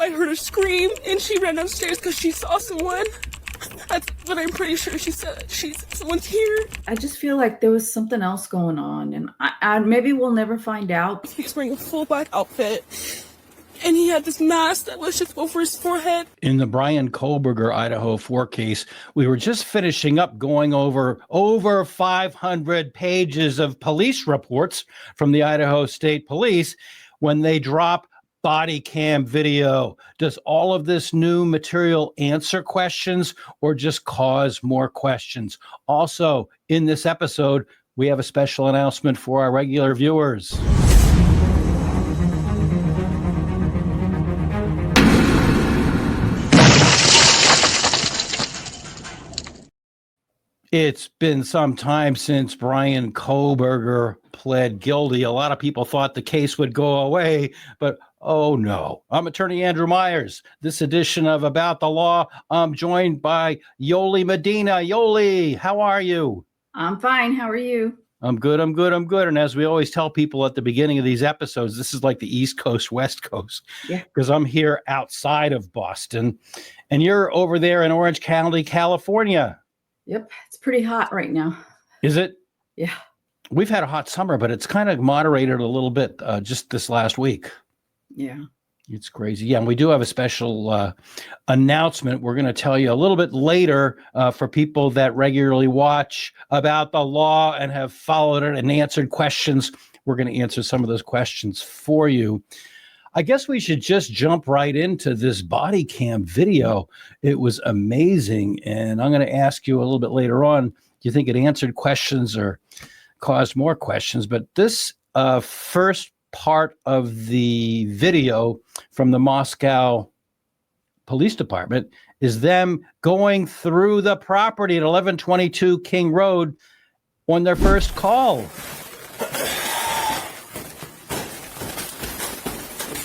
I heard her scream, and she ran upstairs because she saw someone. That's what I'm pretty sure she said. Someone's here. I just feel like there was something else going on, and I maybe we'll never find out. He was wearing a full black outfit, and he had this mask that was just over his forehead. In the Bryan Kohberger Idaho 4 case, we were just finishing up going over 500 pages of police reports from the Idaho State Police when they drop body cam video. Does all of this new material answer questions or just cause more questions? Also, in this episode, we have a special announcement for our regular viewers. It's been some time since Bryan Kohberger pled guilty. A lot of people thought the case would go away, but oh no. I'm attorney Andrew Myers. This edition of About the Law, I'm joined by Yolie Medina. Yolie, how are you? I'm fine. How are you? I'm good. And as we always tell people at the beginning of these episodes, this is like the East Coast, West Coast. Yeah. Because I'm here outside of Boston, and you're over there in Orange County, California. Yep. It's pretty hot right now. Is it? Yeah. We've had a hot summer, but it's kind of moderated a little bit just this last week. Yeah. It's crazy. Yeah, and we do have a special announcement we're going to tell you a little bit later for people that regularly watch About the Law and have followed it and answered questions. We're going to answer some of those questions for you. I guess we should just jump right into this body cam video. It was amazing, and I'm going to ask you a little bit later on, do you think it answered questions or caused more questions? But this first part of the video from the Moscow Police Department is them going through the property at 1122 King Road on their first call.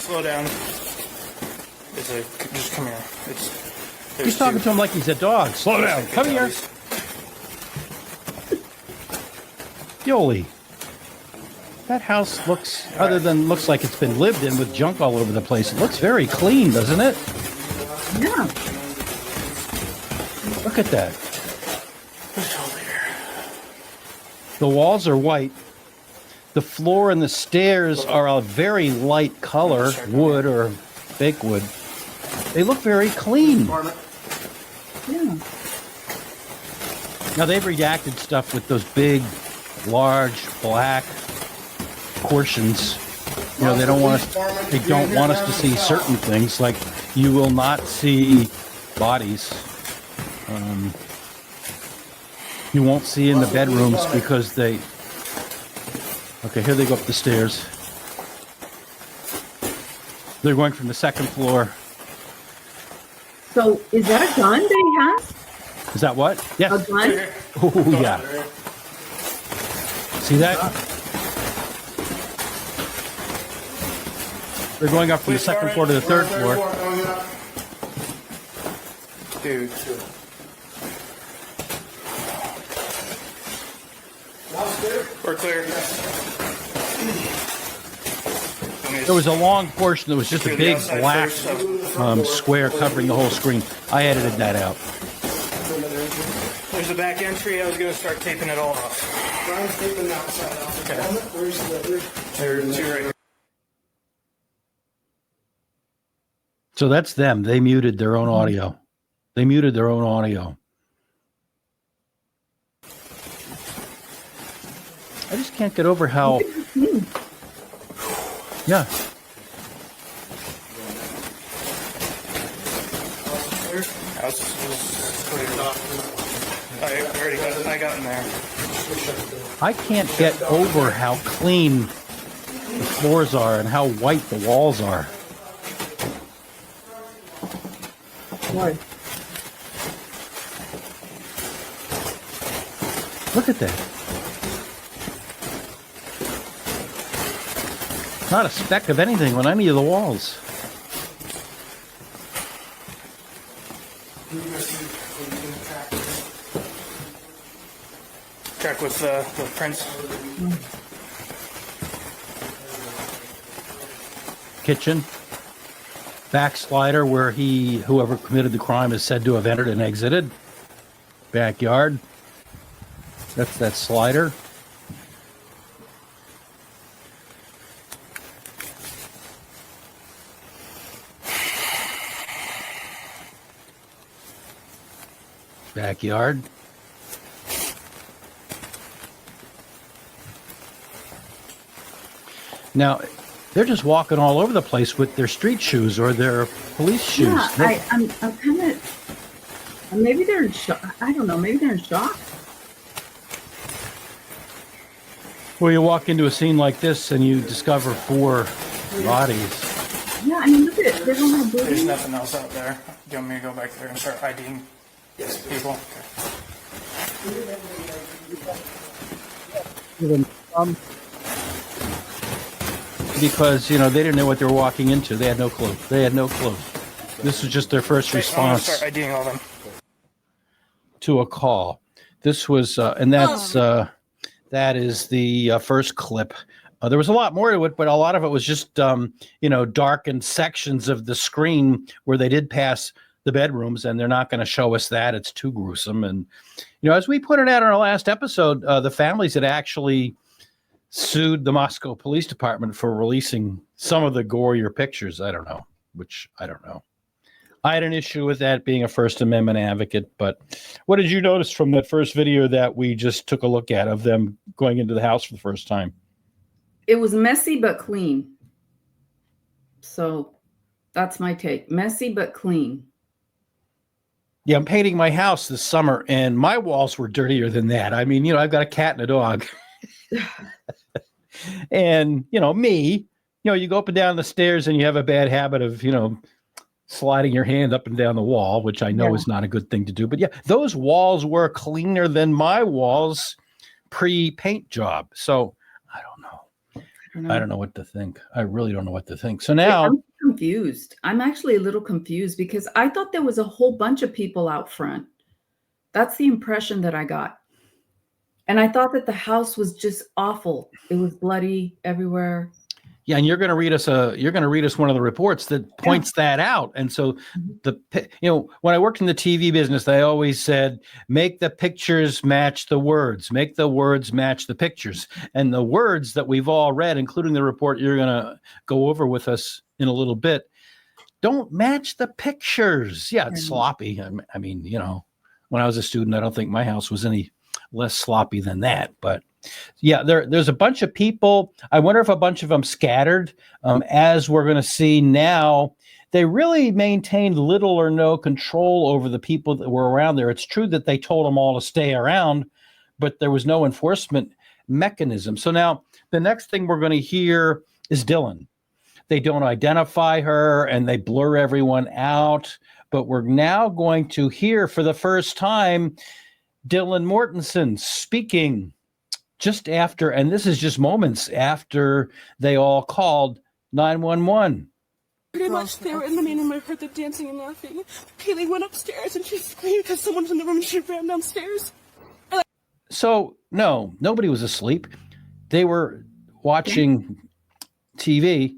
Slow down. Just come here. He's talking to him like he's a dog. Slow down. Come here. Yolie, that house looks, looks like it's been lived in with junk all over the place. It looks very clean, doesn't it? Yeah. Look at that. The walls are white. The floor and the stairs are a very light color, wood or fake wood. They look very clean. Yeah. Now, they've redacted stuff with those big, large, black portions. You know, they don't want us to see certain things, like you will not see bodies. You won't see in the bedrooms because they... Okay, here they go up the stairs. They're going from the second floor. So is that a gun that he has? Is that what? Yes. A gun? Oh, yeah. See that? They're going up from the second floor to the third floor. Dude. We're clear. There was a long portion that was just a big black square covering the whole screen. I edited that out. There's a back entry. I was going to start taping it all off. Brian's taping the outside off. Okay. Where's the... There's two right here. So that's them. They muted their own audio. They muted their own audio. I just can't get over how... Yeah. House is cleared off. I got in there. I can't get over how clean the floors are and how white the walls are. Why? Look at that. Not a speck of anything on any of the walls. Check with the prints. Kitchen. backslider where whoever committed the crime is said to have entered and exited. Backyard. That's that slider. Backyard. Now, they're just walking all over the place with their street shoes or their police shoes. Yeah, I'm kind of. Maybe they're in shock. I don't know. Maybe they're in shock. Well, you walk into a scene like this and you discover 4 bodies. Yeah, I mean, look at it. There's a little There's booty. nothing else out there. Do you want me to go back there and start IDing people? Okay. Because, you know, they didn't know what they were walking into. They had no clue. This was just their first I'm gonna response start IDing all them. to a call. This was, and that is the first clip. There was a lot more to it, but a lot of it was just, darkened sections of the screen where they did pass the bedrooms, and they're not going to show us that. It's too gruesome. And, as we pointed out in our last episode, the families had actually sued the Moscow Police Department for releasing some of the gorier pictures. I don't know. I had an issue with that, being a First Amendment advocate, but what did you notice from that first video that we just took a look at of them going into the house for the first time? It was messy but clean. So that's my take. Messy but clean. Yeah, I'm painting my house this summer, and my walls were dirtier than that. I mean, I've got a cat and a dog. And, me, you go up and down the stairs and you have a bad habit of, sliding your hand up and down the wall, which I know is not a good thing to do. But yeah, those walls were cleaner than my walls pre-paint job. So I don't know what to think. I really don't know what to think. So now I'm confused. I'm actually a little confused because I thought there was a whole bunch of people out front. That's the impression that I got. And I thought that the house was just awful. It was bloody everywhere. Yeah, and you're going to read us one of the reports that points that out. And so when I worked in the TV business, they always said, make the pictures match the words, make the words match the pictures. And the words that we've all read, including the report you're going to go over with us in a little bit, don't match the pictures. Yeah, it's sloppy. I mean, when I was a student, I don't think my house was any less sloppy than that, but yeah, there's a bunch of people. I wonder if a bunch of them scattered. As we're going to see now, they really maintained little or no control over the people that were around there. It's true that they told them all to stay around, but there was no enforcement mechanism. So now the next thing we're going to hear is Dylan. They don't identify her and they blur everyone out, but we're now going to hear for the first time Dylan Mortensen speaking just after, and this is just moments after they all called 911. Pretty much they were in the main room. I heard them dancing and laughing. Kaylee went upstairs and she screamed because someone was in the room and she ran downstairs. So, no, nobody was asleep. They were watching TV,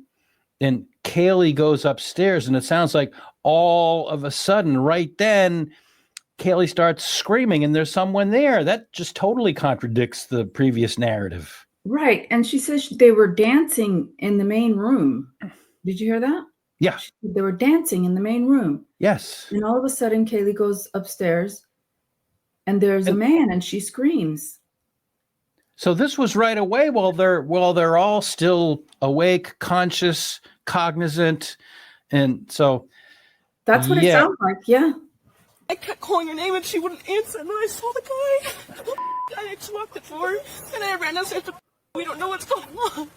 and Kaylee goes upstairs, and it sounds like all of a sudden, right then, Kaylee starts screaming and there's someone there. That just totally contradicts the previous narrative. Right. And she says they were dancing in the main room. Did you hear that? Yeah. They were dancing in the main room. Yes. And all of a sudden, Kaylee goes upstairs and there's a man and she screams. So this was right away while they're all still awake, conscious, cognizant. And so that's what it sounds like. Yeah. I kept calling her name and she wouldn't answer. And then I saw the guy. I actually locked the door and I ran downstairs. We don't know what's going on.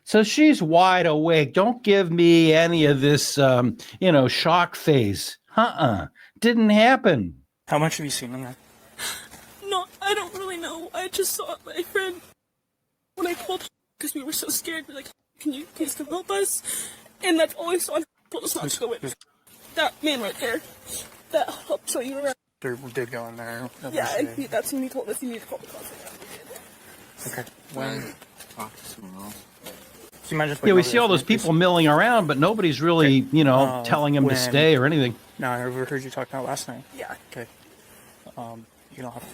So she's wide awake. Don't give me any of this, shock phase. Didn't happen. How much have you seen on that? No, I don't really know. I just saw my friend when I called because we were so scared. We're like, can you please come help us? And that's all I saw. Told us not to go in. That man right there. That helped show you around. They did go in there. Yeah, and that's when he told us you need to call the cops. Okay. When? Talk to someone else. you mind just Yeah, waiting we over see there all for those me, please? people milling around, but nobody's really, telling him to when- stay or anything. No, I overheard you talking about last night. Yeah. Okay. You don't have.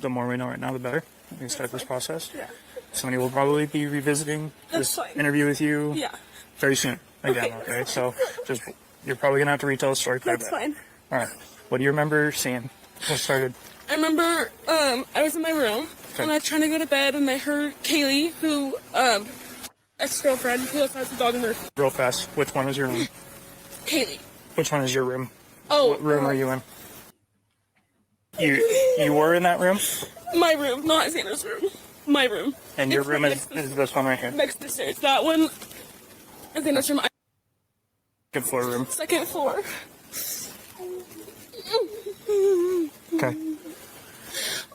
The more we know right now, the better. We can start this process. Yeah. Somebody will probably be revisiting That's this fine. interview with you Yeah. very soon. Again, okay? So just you're probably gonna have to retell the story quite a That's bit. fine. All right. What do you remember seeing? What started? I remember I was in my room and I was trying to go to bed and I heard Kaylee, who ex-girlfriend who also has a dog in her. Real fast. Which one is your room? Kaylee. Which one is your room? Oh. What room are you in? You were in that room? My room, not Xana's room. My room. And your It's room next is this one right here. next to the stairs. That one is Xana's room. Second floor room. Second floor. Okay.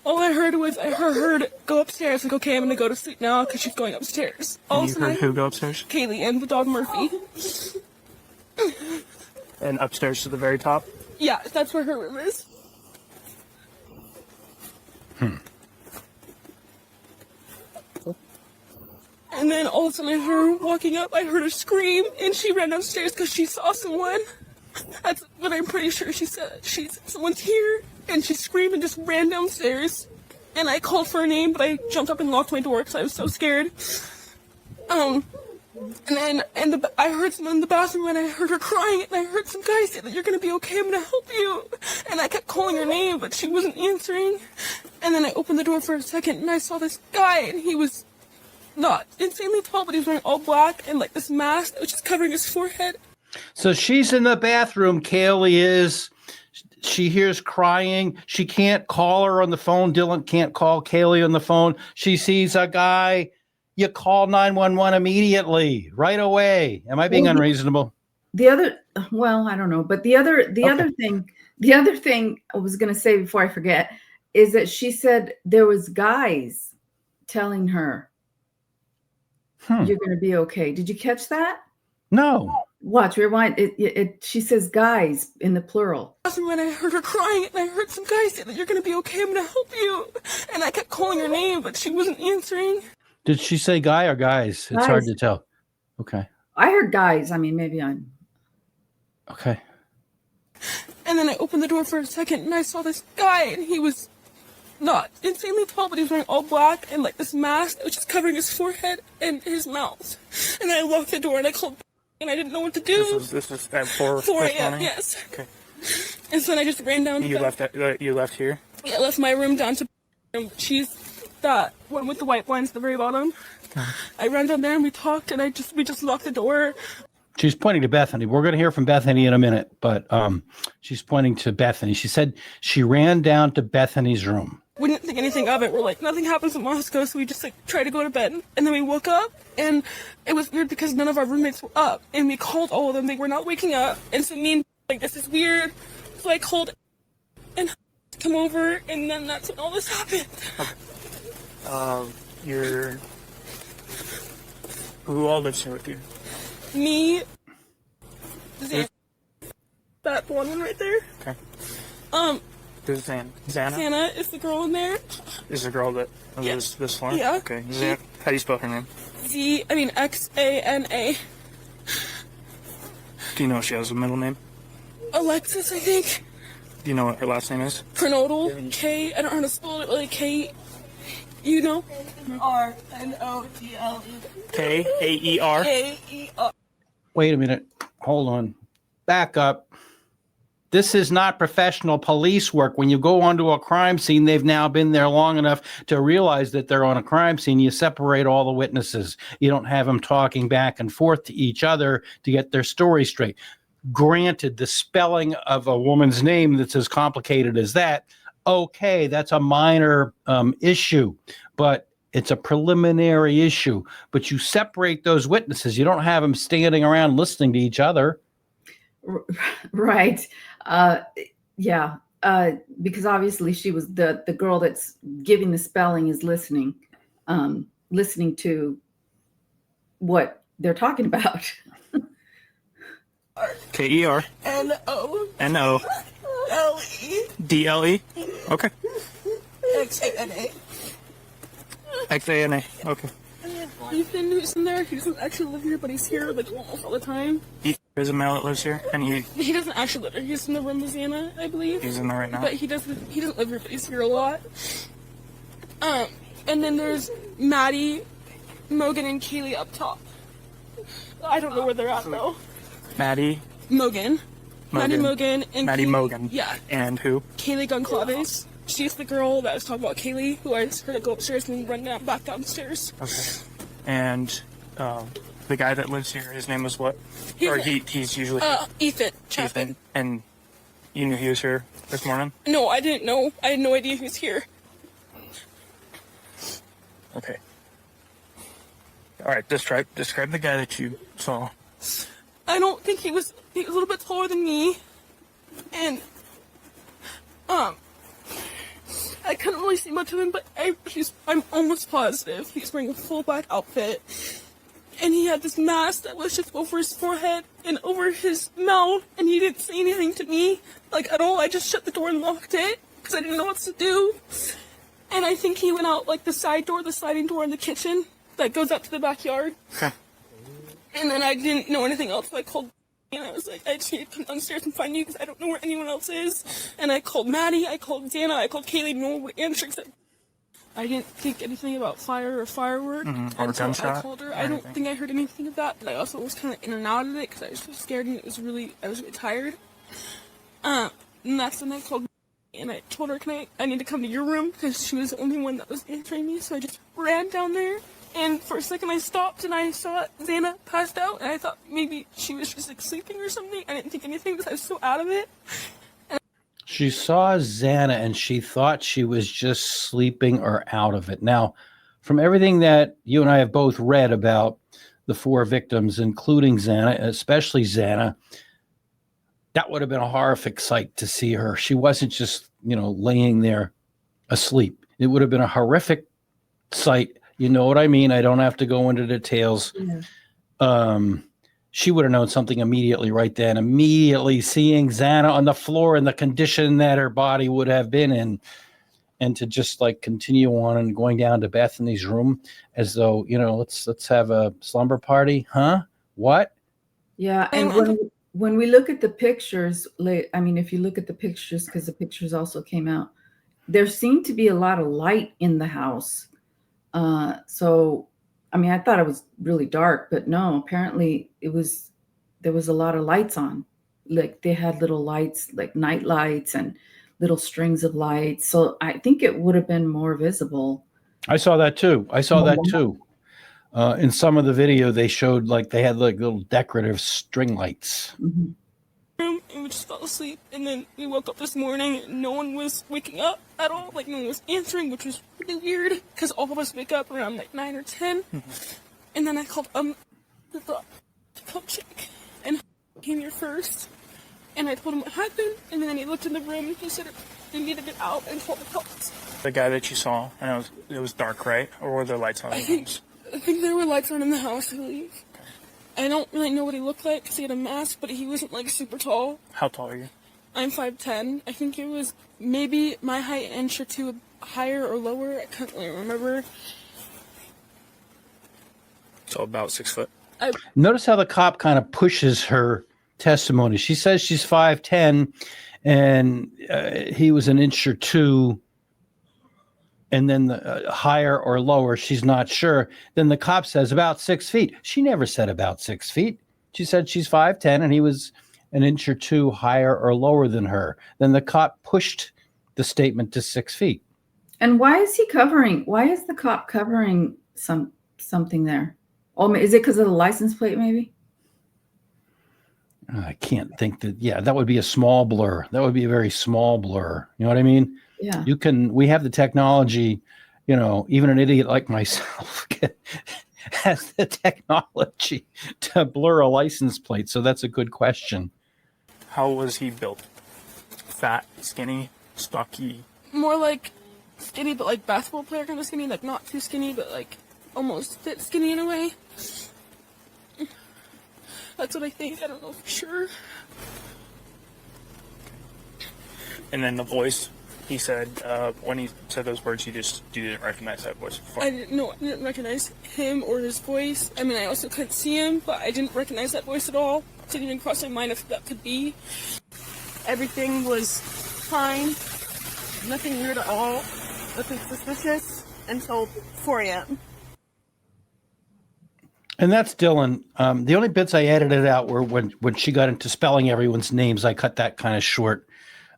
All I heard was I heard her go upstairs. Like, okay, I'm gonna go to sleep now because she's going upstairs. And Also, you heard who go upstairs? Kaylee and the dog Murphy. And upstairs to the very top? Yeah, that's where her room is. And then all of a sudden I heard her walking up, I heard her scream, and she ran downstairs because she saw someone. That's what I'm pretty sure she said. Someone's here, and she screamed and just ran downstairs. And I called for her name, but I jumped up and locked my door because I was so scared. I heard someone in the bathroom, and I heard her crying, and I heard some guy say that you're gonna be okay, I'm gonna help you. And I kept calling her name, but she wasn't answering. And then I opened the door for a second, and I saw this guy, and he was not insanely tall, but he was wearing all black and like this mask that was just covering his forehead. So she's in the bathroom. Kaylee is. She hears crying. She can't call her on the phone. Dylan can't call Kaylee on the phone. She sees a guy. You call 911 immediately, right away. Am I being unreasonable? The other, well, I don't know, but the other thing I was going to say before I forget is that she said there was guys telling her, you're going to be okay. Did you catch that? No. Watch, rewind. She says guys in the plural. When I heard her crying, and I heard some guy say that you're gonna be okay, I'm gonna help you. And I kept calling her name, but she wasn't answering. Did she say guy or guys? It's hard to tell. Okay. I heard guys. I mean, maybe I'm. Okay. And then I opened the door for a second, and I saw this guy, and he was not insanely tall, but he was wearing all black and like this mask that was just covering his forehead and his mouth. And I locked the door, and I called, and I didn't know what to do. This was at 4 a.m. Yes. Okay. And so then I just ran down. You left here? Yeah, I left my room down to. She's that one with the white blinds at the very bottom. Okay. I ran down there and we talked, and we just locked the door. She's pointing to Bethany. We're going to hear from Bethany in a minute, but she's pointing to Bethany. She said she ran down to Bethany's room. We didn't think anything of it. We're like, nothing happens in Moscow, so we just like tried to go to bed. And then we woke up, and it was weird because none of our roommates were up, and we called all of them. They were not waking up, and so me and like, this is weird. So I called and come over, and then that's when all this happened. Who all lives here with you? Me, Xana, that blonde one right there. Okay. This is Xana. Xana is the girl in there. Is the girl that lives this far? Yeah. Okay. Xana. How do you spell her name? Xana. Do you know if she has a middle name? Alexis, I think. Do you know what her last name is? Kernodle. K. I don't know how to spell it. Really, K. You know? Rnodle. Kaeer. Kaer. Wait a minute. Hold on. Back up. This is not professional police work. When you go onto a crime scene, they've now been there long enough to realize that they're on a crime scene. You separate all the witnesses. You don't have them talking back and forth to each other to get their story straight. Granted, the spelling of a woman's name that's as complicated as that, okay, that's a minor issue, but it's a preliminary issue. But you separate those witnesses. You don't have them standing around listening to each other. Right. Yeah. Because obviously she was the girl that's giving the spelling is listening to what they're talking about. Kaer. Nodle. Dle. Okay. Xana. Xana. Okay. Ethan, who's in there, he doesn't actually live here, but he's here like almost all the time. Ethan is a male that lives here, and He doesn't actually live here. He's in the room with Xana, I believe. he's in there right now. But he doesn't live here, but he's here a lot. And then there's Maddie, Mogen, and Kaylee up top. I don't know where they're at though. Maddie Mogen. Maddie Mogen and Maddie Kaylee- Mogen. Yeah. And who? Kaylee Goncalves. She's the girl that was talking about Kaylee, who I heard her go upstairs and run back downstairs. Okay. And the guy that lives here, his name was what? He's usually Ethan. Chapin. Ethan. And you knew he was here this morning? No, I didn't know. I had no idea he was here. Okay. All right. Describe the guy that you saw. I don't think he was a little bit taller than me. And, I couldn't really see much of him, but I'm almost positive he's wearing a full black outfit. And he had this mask that was just over his forehead and over his mouth, and he didn't say anything to me, like, at all. I just shut the door and locked it, because I didn't know what to do. And I think he went out, like, the sliding door in the kitchen that goes out to the backyard. Okay. And then I didn't know anything else, so I called, and I was like, I just need to come downstairs and find you because I don't know where anyone else is. And I called Maddie, I called Xana, I called Kaylee, no one would answer except I didn't think anything about fire or firework. Or until gunshot I called her. or I don't anything. think I heard anything of that, but I also was kind of in and out of it because I was so scared and I was really tired. And that's when I called and I told her, I need to come to your room because she was the only one that was answering me, so I just ran down there. And for a second I stopped and I saw Xana passed out and I thought maybe she was just like sleeping or something. I didn't think anything because I was so out of it. She saw Xana and she thought she was just sleeping or out of it. Now, from everything that you and I have both read about the 4 victims, including Xana, especially Xana, that would have been a horrific sight to see her. She wasn't just, laying there asleep. It would have been a horrific sight. You know what I mean? I don't have to go into details. Yeah. She would have known something immediately right then. Immediately seeing Xana on the floor in the condition that her body would have been in, and to just like continue on and going down to Bethany's room as though, let's have a slumber party, huh? What? Yeah, and when we look at the pictures, if you look at the pictures, because the pictures also came out, there seemed to be a lot of light in the house. I thought it was really dark, but no, apparently there was a lot of lights on. Like they had little lights, like night lights and little strings of lights. So I think it would have been more visible. I saw that too. In some of the video, they showed like they had like little decorative string lights. Mm-hmm. And we just fell asleep, and then we woke up this morning and no one was waking up at all, like no one was answering, which was really weird because all of us wake up around like 9 or 10. And then I called the doc to come check, and he came here first, and I told him what happened, and then he looked in the room and he said they needed it out and called the cops. The guy that you saw, and it was dark, right? Or were there lights on in the house? I think there were lights on in the house, I believe. I don't really know what he looked like because he had a mask, but he wasn't like super tall. How tall are you? I'm 5'10". I think it was maybe my height an inch or 2 higher or lower. I can't really remember. So about 6 foot. Notice how the cop kind of pushes her testimony. She says she's 5'10", and he was an inch or 2. And then the higher or lower, she's not sure. Then the cop says about 6 feet. She never said about 6 feet. She said she's 5'10", and he was an inch or 2 higher or lower than her. Then the cop pushed the statement to 6 feet. And why is the cop covering something there? Oh, is it because of the license plate, maybe? I can't think that. Yeah, that would be a small blur. That would be a very small blur. You know what I mean? Yeah. We have the technology, even an idiot like myself has the technology to blur a license plate. So that's a good question. How was he built? Fat, skinny, stocky? More like skinny, but like basketball player kind of skinny, like not too skinny, but like almost fit skinny in a way. That's what I think. I don't know for sure. And then the voice he said when he said those words, you didn't recognize that voice before. I didn't recognize him or his voice. I mean, I also couldn't see him, but I didn't recognize that voice at all. It didn't even cross my mind if that could be. Everything was fine. Nothing weird at all. Nothing suspicious until 4 a.m. And that's Dylan. The only bits I edited out were when she got into spelling everyone's names. I cut that kind of short.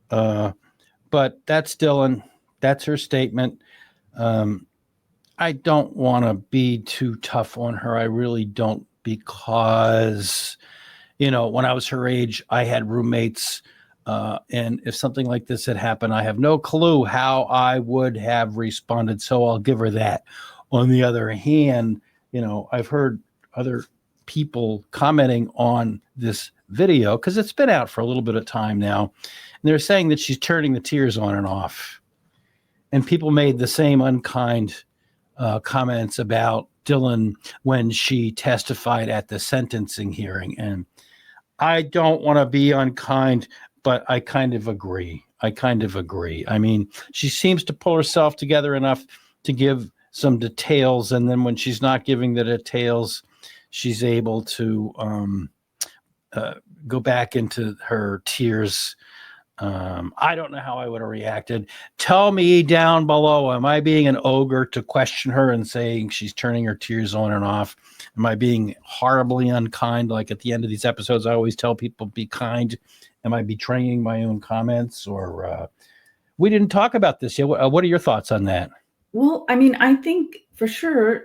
But that's Dylan. That's her statement. I don't want to be too tough on her. I really don't, because, when I was her age, I had roommates. And if something like this had happened, I have no clue how I would have responded. So I'll give her that. On the other hand, I've heard other people commenting on this video because it's been out for a little bit of time now. And they're saying that she's turning the tears on and off. And people made the same unkind comments about Dylan when she testified at the sentencing hearing. And I don't want to be unkind, but I kind of agree. I mean, she seems to pull herself together enough to give some details. And then when she's not giving the details, she's able to go back into her tears. I don't know how I would have reacted. Tell me down below, am I being an ogre to question her and saying she's turning her tears on and off? Am I being horribly unkind? Like at the end of these episodes, I always tell people, be kind. Am I betraying my own comments? Or we didn't talk about this yet. What are your thoughts on that? Well, I mean, I think for sure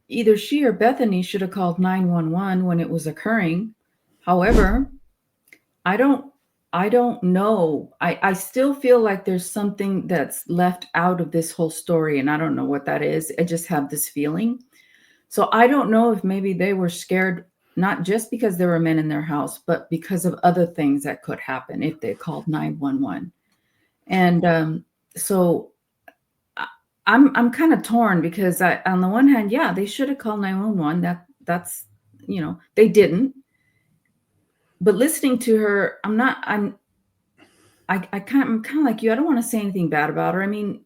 either she or Bethany should have called 911 when it was occurring. However, I don't know. I still feel like there's something that's left out of this whole story, and I don't know what that is. I just have this feeling. So I don't know if maybe they were scared, not just because there were men in their house, but because of other things that could happen if they called 911. And so I'm kind of torn because on the one hand, yeah, they should have called 911. That's they didn't. But listening to her, I'm kind of like you. I don't want to say anything bad about her. I mean,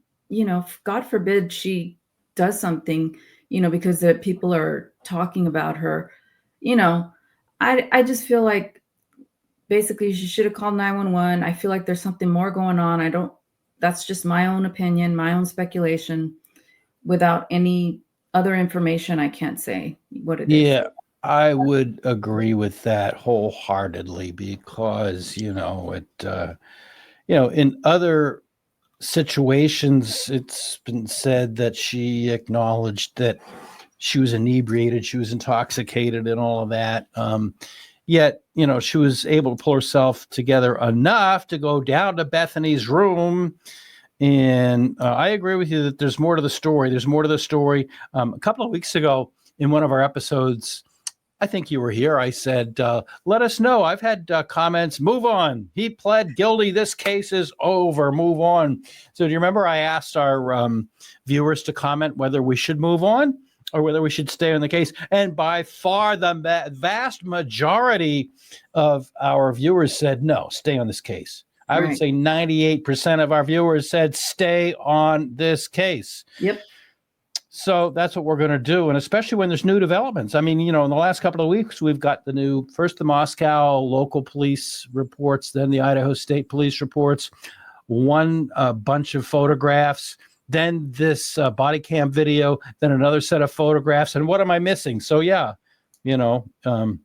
God forbid she does something, because the people are talking about her. I just feel like basically she should have called 911. I feel like there's something more going on. That's just my own opinion, my own speculation. Without any other information, I can't say what it is. Yeah. I would agree with that wholeheartedly because, in other situations, it's been said that she acknowledged that she was inebriated, she was intoxicated and all of that. Yet, she was able to pull herself together enough to go down to Bethany's room. And I agree with you that there's more to the story. A couple of weeks ago in one of our episodes, I think you were here. I said, let us know. I've had comments, move on. He pled guilty. This case is over. Move on. So do you remember I asked our viewers to comment whether we should move on or whether we should stay on the case? And by far the vast majority of our viewers said, no, stay on this case. I would say 98% of our viewers said, stay on this case. Yep. So that's what we're going to do. And especially when there's new developments. I mean, in the last couple of weeks, we've got first the Moscow local police reports, then the Idaho State Police reports, one bunch of photographs, then this body cam video, then another set of photographs. And what am I missing? So, yeah, we're going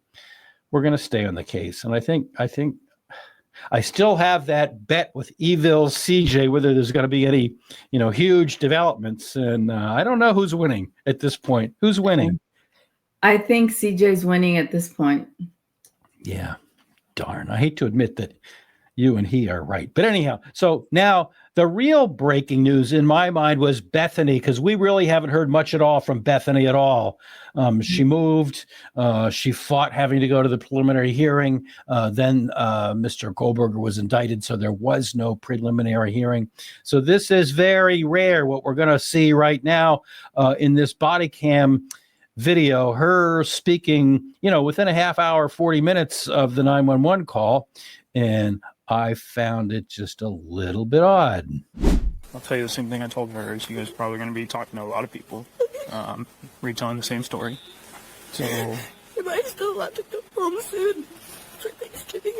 to stay on the case. And I think I still have that bet with Evil CJ, whether there's going to be any, huge developments. And I don't know who's winning at this point. Who's winning? I think CJ's winning at this point. Yeah. Darn. I hate to admit that you and he are right. But anyhow, so now the real breaking news in my mind was Bethany, because we really haven't heard much at all from Bethany at all. She moved. She fought having to go to the preliminary hearing. Then Mr. Kohberger was indicted, so there was no preliminary hearing. So this is very rare. What we're going to see right now in this body cam video, her speaking, within a half hour, 40 minutes of the 911 call. And I found it just a little bit odd. I'll tell you the same thing I told her. Is you guys are probably going to be talking to a lot of people, retelling the same story. So, Am I still allowed to go home soon for Thanksgiving?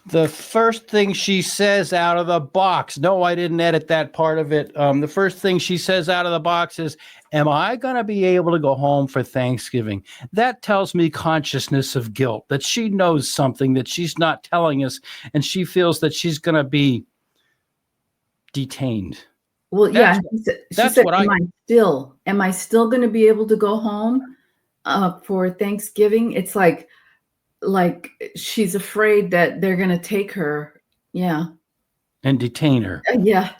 The first thing she says out of the box, no, I didn't edit that part of it. The first thing she says out of the box is, am I going to be able to go home for Thanksgiving? That tells me consciousness of guilt, that she knows something that she's not telling us, and she feels that she's going to be detained. Well, yeah, she said, am I still going to be able to go home for Thanksgiving? It's like she's afraid that they're going to take her. Yeah. And detain her. Yeah.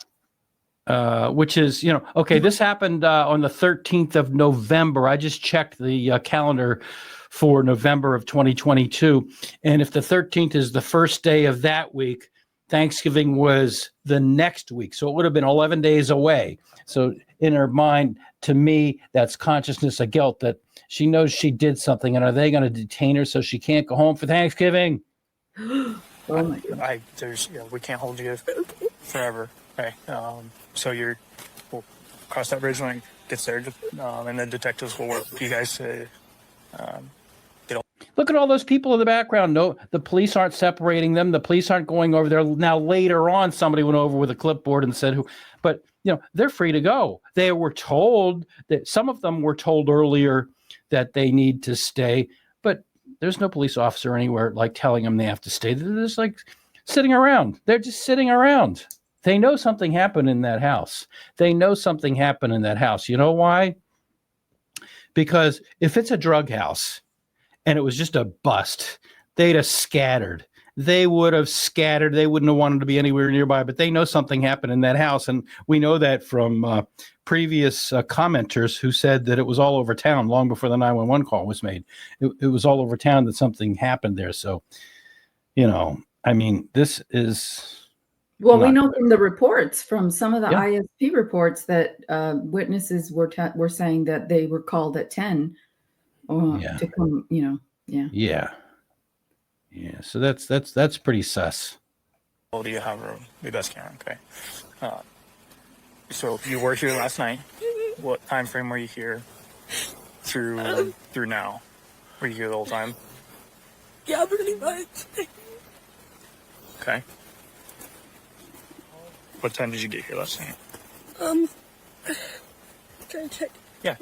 Which is, okay, this happened on the 13th of November. I just checked the calendar for November of 2022. And if the 13th is the first day of that week, Thanksgiving was the next week. So it would have been 11 days away. So in her mind, to me, that's consciousness of guilt, that she knows she did something. And are they going to detain her so she can't go home for Thanksgiving? Oh my God. We can't hold you forever. Okay. So we'll cross that bridge when it gets there, and the detectives will work with you guys to Look at all those people in the background. No, the police aren't separating them. The police aren't going over there. Now, later on, somebody went over with a clipboard and said who, but they're free to go. They were told that some of them were told earlier that they need to stay, but there's no police officer anywhere like telling them they have to stay. They're just like sitting around. They're just sitting around. They know something happened in that house. They know something happened in that house. You know why? Because if it's a drug house and it was just a bust, they'd have scattered. They would have scattered. They wouldn't have wanted to be anywhere nearby, but they know something happened in that house. And we know that from previous commenters who said that it was all over town long before the 911 call was made. It was all over town that something happened there. So, this is... Well, we know from the reports, from some of the ISP reports, that witnesses were saying that they were called at 10 to come, Yeah. So that's pretty sus. How old do you have the best camera? Okay. So you were here last night. What time frame were you here through now? Were you here the whole time? Yeah, pretty much. Okay. What time did you get here last night? Trying to check. Yeah.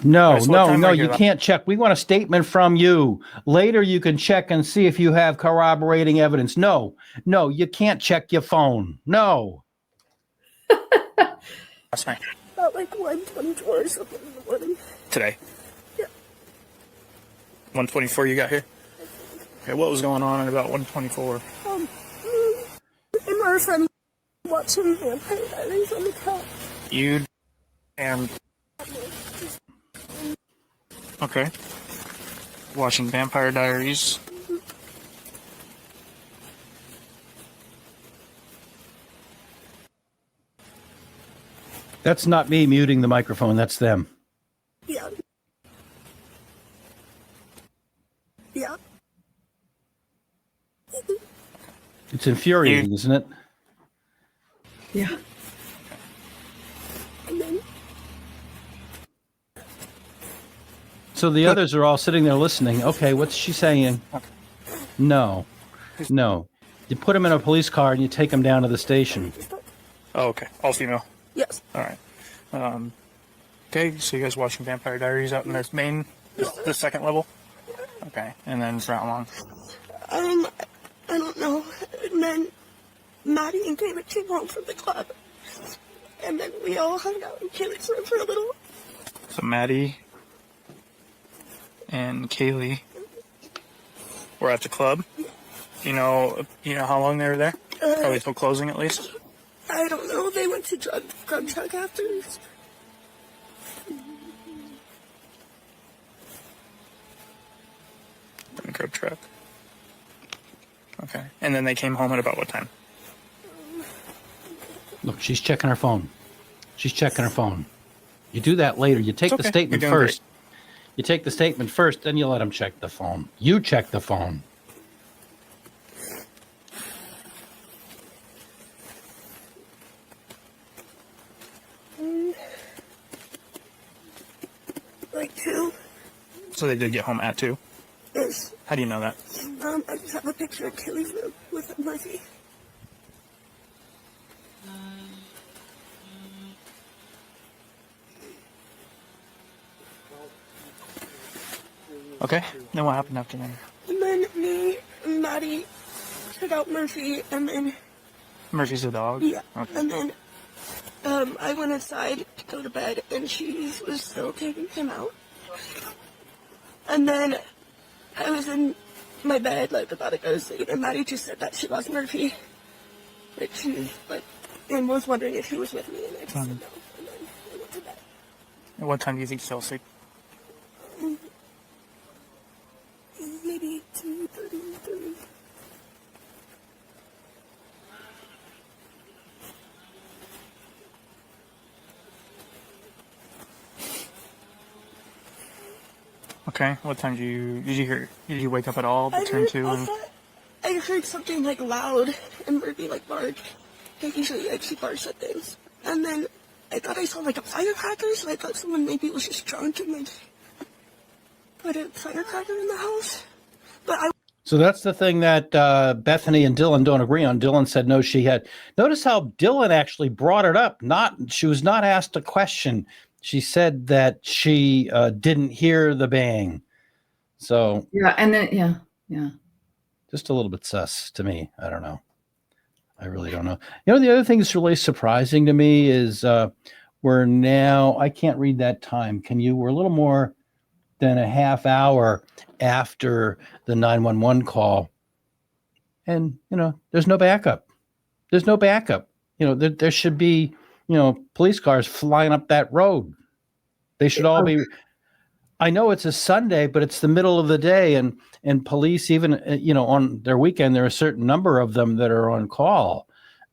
No, you can't check. We want a statement from you. Later, you can check and see if you have corroborating evidence. No, you can't check your phone. No. Last night. About like 1:24 or something in the morning. Today? Yeah. 1:24 you got here? Okay, what was going on at about 1:24? And my friend watching Vampire Diaries on the couch. You and... Okay. Watching Vampire Diaries. That's not me muting the microphone. That's them. Yeah. Yeah. It's infuriating, isn't it? Yeah. And then So the others are all sitting there listening. Okay, what's she saying? No. You put them in a police car and you take them down to the station. Oh, okay. All female. yes. All right. Okay, so you guys watching Vampire Diaries out in this main, the second level? Okay, and then for how long? I don't know. And then Maddie and David came home from the club. And then we all hung out in Kaylee's room for a little. So Maddie and Kaylee were at the club. You know how long they were there? Probably till closing at least. I don't know. They went to drug truck afterwards. Grub truck. Okay. And then they came home at about what time? Look, she's checking her phone. You do that later. You take the statement You're doing first. You take the statement first, then you let them check the phone. You check the phone. So they did get home at 2? Yes. How do you know that? I just have a picture of Kaylee's room with Murphy. Okay. Then what happened after that? And then me and Maddie took out Murphy, and then Murphy's a dog? yeah, Okay. and then I went inside to go to bed, and she was still taking him out. And then I was in my bed, like, about to go to sleep, and Maddie just said that she lost Murphy. Like, she was, like, and was wondering if he was with me, and I just said no, and then I went to bed. At what time do you think you fell asleep? Maybe 2:30, 3. Okay. What time did you wake up at all? Turn to and I heard something like loud and Murphy like bark. Like usually like she barks at things. And then I thought I saw like a firecracker, so I thought someone maybe was just drunk and like put a firecracker in the house. But I So that's the thing that Bethany and Dylan don't agree on. Dylan said no, she had. Notice how Dylan actually brought it up. She was not asked a question. She said that she didn't hear the bang. So Yeah, and then yeah. Just a little bit sus to me. I don't know. I really don't know. You know, the other thing that's really surprising to me is we're now, I can't read that time. Can you? We're a little more than a half hour after the 911 call. And, you know, there's no backup. There's no backup. You know, there should be, you know, police cars flying up that road. They should all be. I know it's a Sunday, but it's the middle of the day, and police, even, you know, on their weekend, there are a certain number of them that are on call.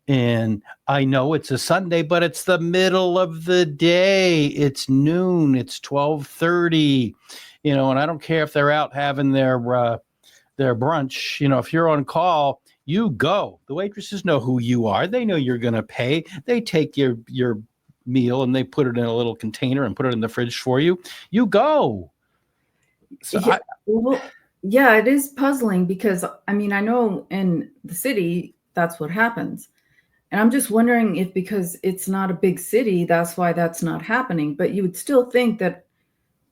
And I know it's a Sunday, but it's the middle of the day. It's noon. It's 12:30. You know, and I don't care if they're out having their brunch. You know, if you're on call, you go. The waitresses know who you are. They know you're going to pay. They take your meal and they put it in a little container and put it in the fridge for you. You go. So yeah, it is puzzling because, I mean, I know in the city, that's what happens. And I'm just wondering if because it's not a big city, that's why that's not happening. But you would still think that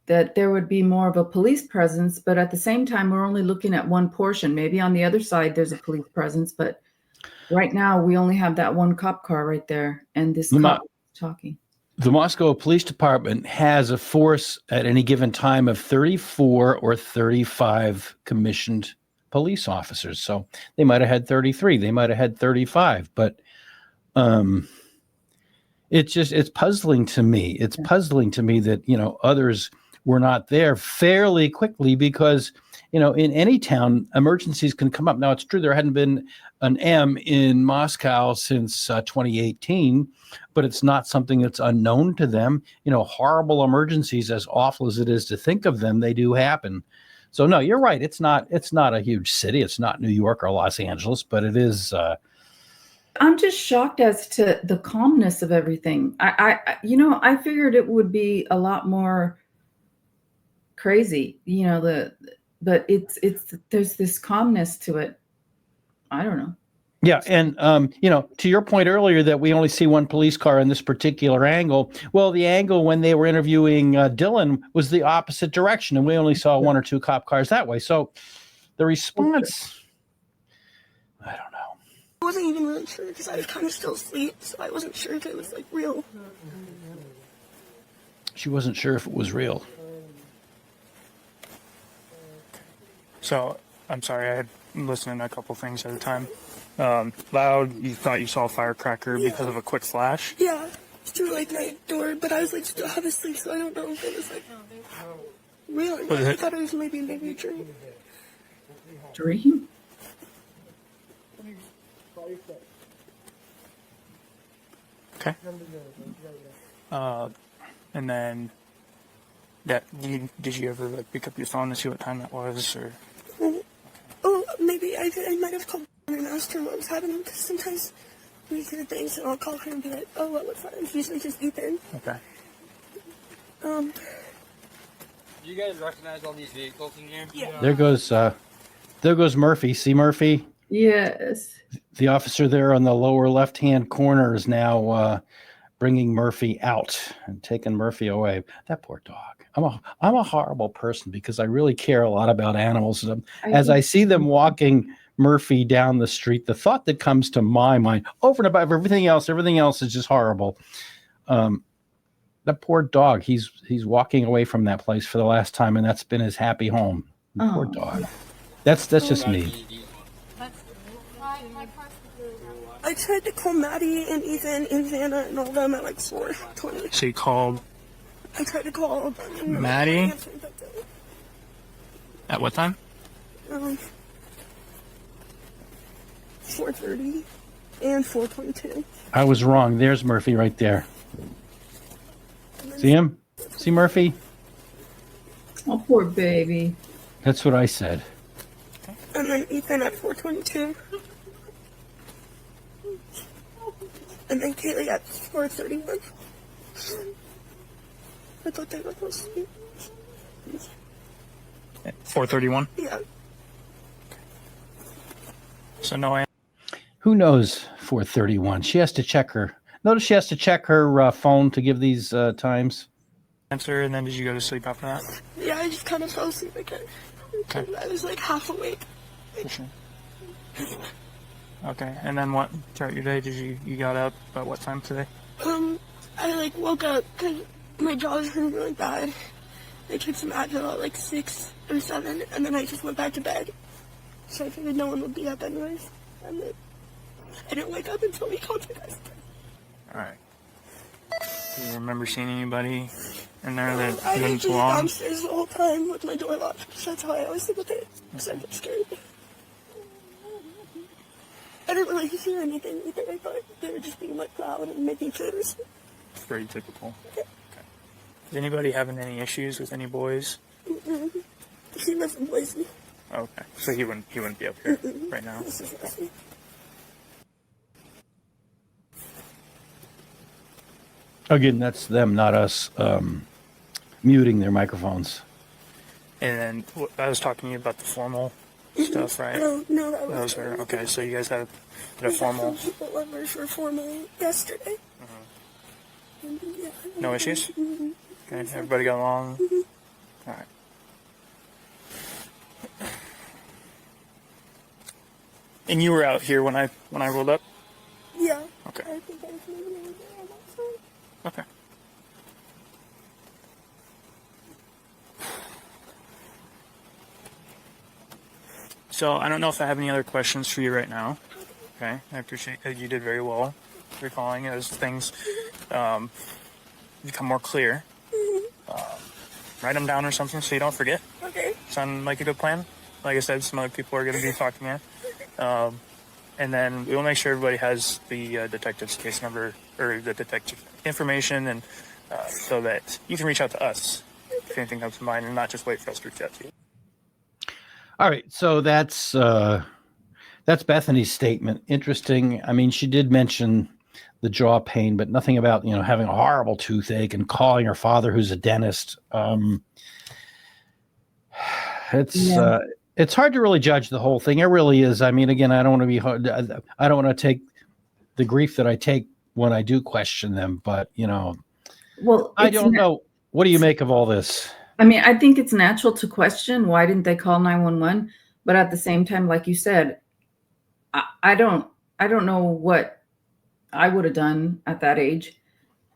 there would be more of a police presence. But at the same time, we're only looking at one portion. Maybe on the other side, there's a police presence. But right now, we only have that one cop car right there. And this cop is talking. The Moscow Police Department has a force at any given time of 34 or 35 commissioned police officers. So they might have had 33. They might have had 35. But it's puzzling to me. It's puzzling to me that, you know, others were not there fairly quickly because, you know, in any town, emergencies can come up. Now, it's true there hadn't been an M in Moscow since 2018, but it's not something that's unknown to them. You know, horrible emergencies, as awful as it is to think of them, they do happen. So, no, you're right. It's not a huge city. It's not New York or Los Angeles, but it is. I'm just shocked as to the calmness of everything. I figured it would be a lot more crazy, you know, but it's there's this calmness to it. I don't know. Yeah. And, you know, to your point earlier that we only see one police car in this particular angle. Well, the angle when they were interviewing Dylan was the opposite direction, and we only saw one or two cop cars that way. So the response, I don't know. I wasn't even really sure because I was kind of still asleep, so I wasn't sure if it was like real. She wasn't sure if it was real. So, I'm sorry, I'm listening to a couple things at a time. Loud, you thought you saw a firecracker because of a quick flash? Yeah, through like my door, but I was like still half asleep, so I don't know if it was like real or not. I thought it was maybe a dream. Dream? Okay. And then did you ever like pick up your phone to see what time that was, or? Oh, maybe I might have called and asked her what was happening because sometimes we hear things and I'll call her and be like, "Oh, what was that?" It's usually just Ethan. Okay. Do you guys recognize all these vehicles in here? Yeah. There goes Murphy. See Murphy? Yes. The officer there on the lower left-hand corner is now bringing Murphy out and taking Murphy away. That poor dog. I'm a horrible person because I really care a lot about animals. As I see them walking Murphy down the street, the thought that comes to my mind over and above everything else is just horrible. That poor dog. He's walking away from that place for the last time, and that's been his happy home. Poor dog. That's just me. I tried to call Maddie and Ethan and Xana and all them at like 4:20. So you called I tried to call Maddie? At what time? 4:30 and 4:22. I was wrong. There's Murphy right there. See him? See Murphy? Oh, poor baby. That's what I said. And then Ethan at 4:22. And then Kaylee at 4:31. I thought they were close to me. 4:31. Yeah. So no. Who knows 4:31? She has to check her. Notice she has to check her phone to give these times. Answer, and then did you go to sleep after that? Yeah, I just kind of fell asleep again. Okay. I was like half awake. For sure. Okay, and then what throughout your day did you got up at what time today? I like woke up because my jaw was hurting really bad. I took some Advil at like 6 or 7, and then I just went back to bed. So I figured no one would be up anyways. And then I didn't wake up until we called you guys. All right. Do you remember seeing anybody in there that I didn't was just belong? downstairs the whole time with my door locked. That's how I always think with it. Because I get scared. I didn't really hear anything either. I thought they were just being like loud and making fitters. Pretty typical. Okay. Is anybody having any issues with any boys? He lives in Boise. Okay, so he wouldn't be up here right now. This is Boise. Again, that's them, not us, muting their microphones. And then I was talking to you about the formal stuff, right? No, that That was her. Okay, so you guys had a formal. People members were formal yesterday. And, yeah, No issues? Okay, everybody got along? All right. And you were out here when I rolled up? Yeah. Okay. I think I was maybe on that side. Okay. So I don't know if I have any other questions for you right now. Okay, I appreciate that you did very well recalling as things become more clear. Write them down or something so you don't forget. Okay. Sound like a good plan? Like I said, some other people are going to be talking here. And then we'll make sure everybody has the detective's case number or the detective information, and so that you can reach out to us if anything comes to mind and not just wait for us to reach out to you. All right, so that's Bethany's statement. Interesting. I mean, she did mention the jaw pain, but nothing about having a horrible toothache and calling her father, who's a dentist. It's hard to really judge the whole thing. It really is. I mean, again, I don't want to be hard. I don't want to take the grief that I take when I do question them, but Well, I don't know. What do you make of all this? I mean, I think it's natural to question why didn't they call 911? But at the same time, like you said, I don't know what I would have done at that age.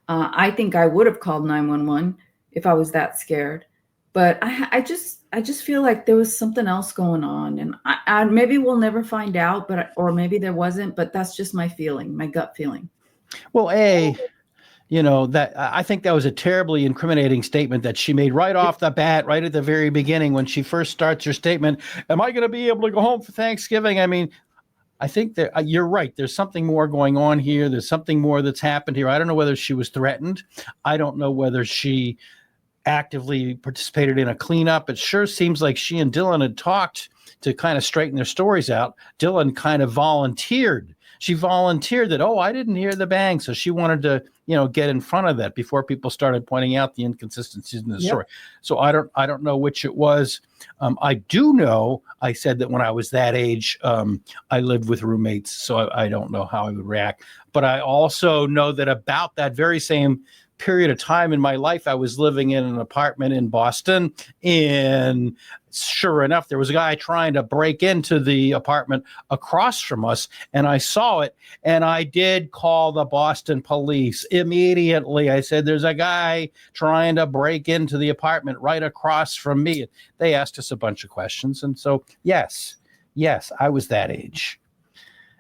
I think I would have called 911 if I was that scared. But I just feel like there was something else going on, and I maybe we'll never find out, or maybe there wasn't. But that's just my feeling, my gut feeling. Well, that I think that was a terribly incriminating statement that she made right off the bat, right at the very beginning when she first starts her statement. Am I going to be able to go home for Thanksgiving? I mean, I think that you're right. There's something more going on here. There's something more that's happened here. I don't know whether she was threatened. I don't know whether she actively participated in a cleanup. It sure seems like she and Dylan had talked to kind of straighten their stories out. Dylan kind of volunteered. She volunteered that, oh, I didn't hear the bang. So she wanted to, get in front of that before people started pointing out the inconsistencies in the story. So I don't know which it was. I do know, I said that when I was that age, I lived with roommates, so I don't know how I would react. But I also know that about that very same period of time in my life, I was living in an apartment in Boston, and sure enough, there was a guy trying to break into the apartment across from us, and I saw it, and I did call the Boston police immediately. I said, there's a guy trying to break into the apartment right across from me. They asked us a bunch of questions, and so yes, I was that age.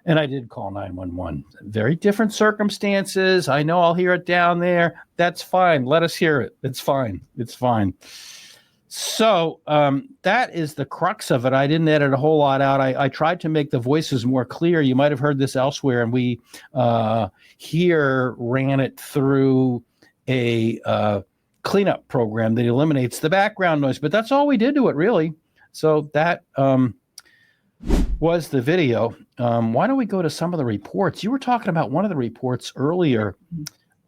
And I did call 911. Very different circumstances. I know I'll hear it down there. That's fine. Let us hear it. It's fine. It's fine. So that is the crux of it. I didn't edit a whole lot out. I tried to make the voices more clear. You might have heard this elsewhere, and we here ran it through a cleanup program that eliminates the background noise. But that's all we did to it, really. So that was the video. Why don't we go to some of the reports? You were talking about one of the reports earlier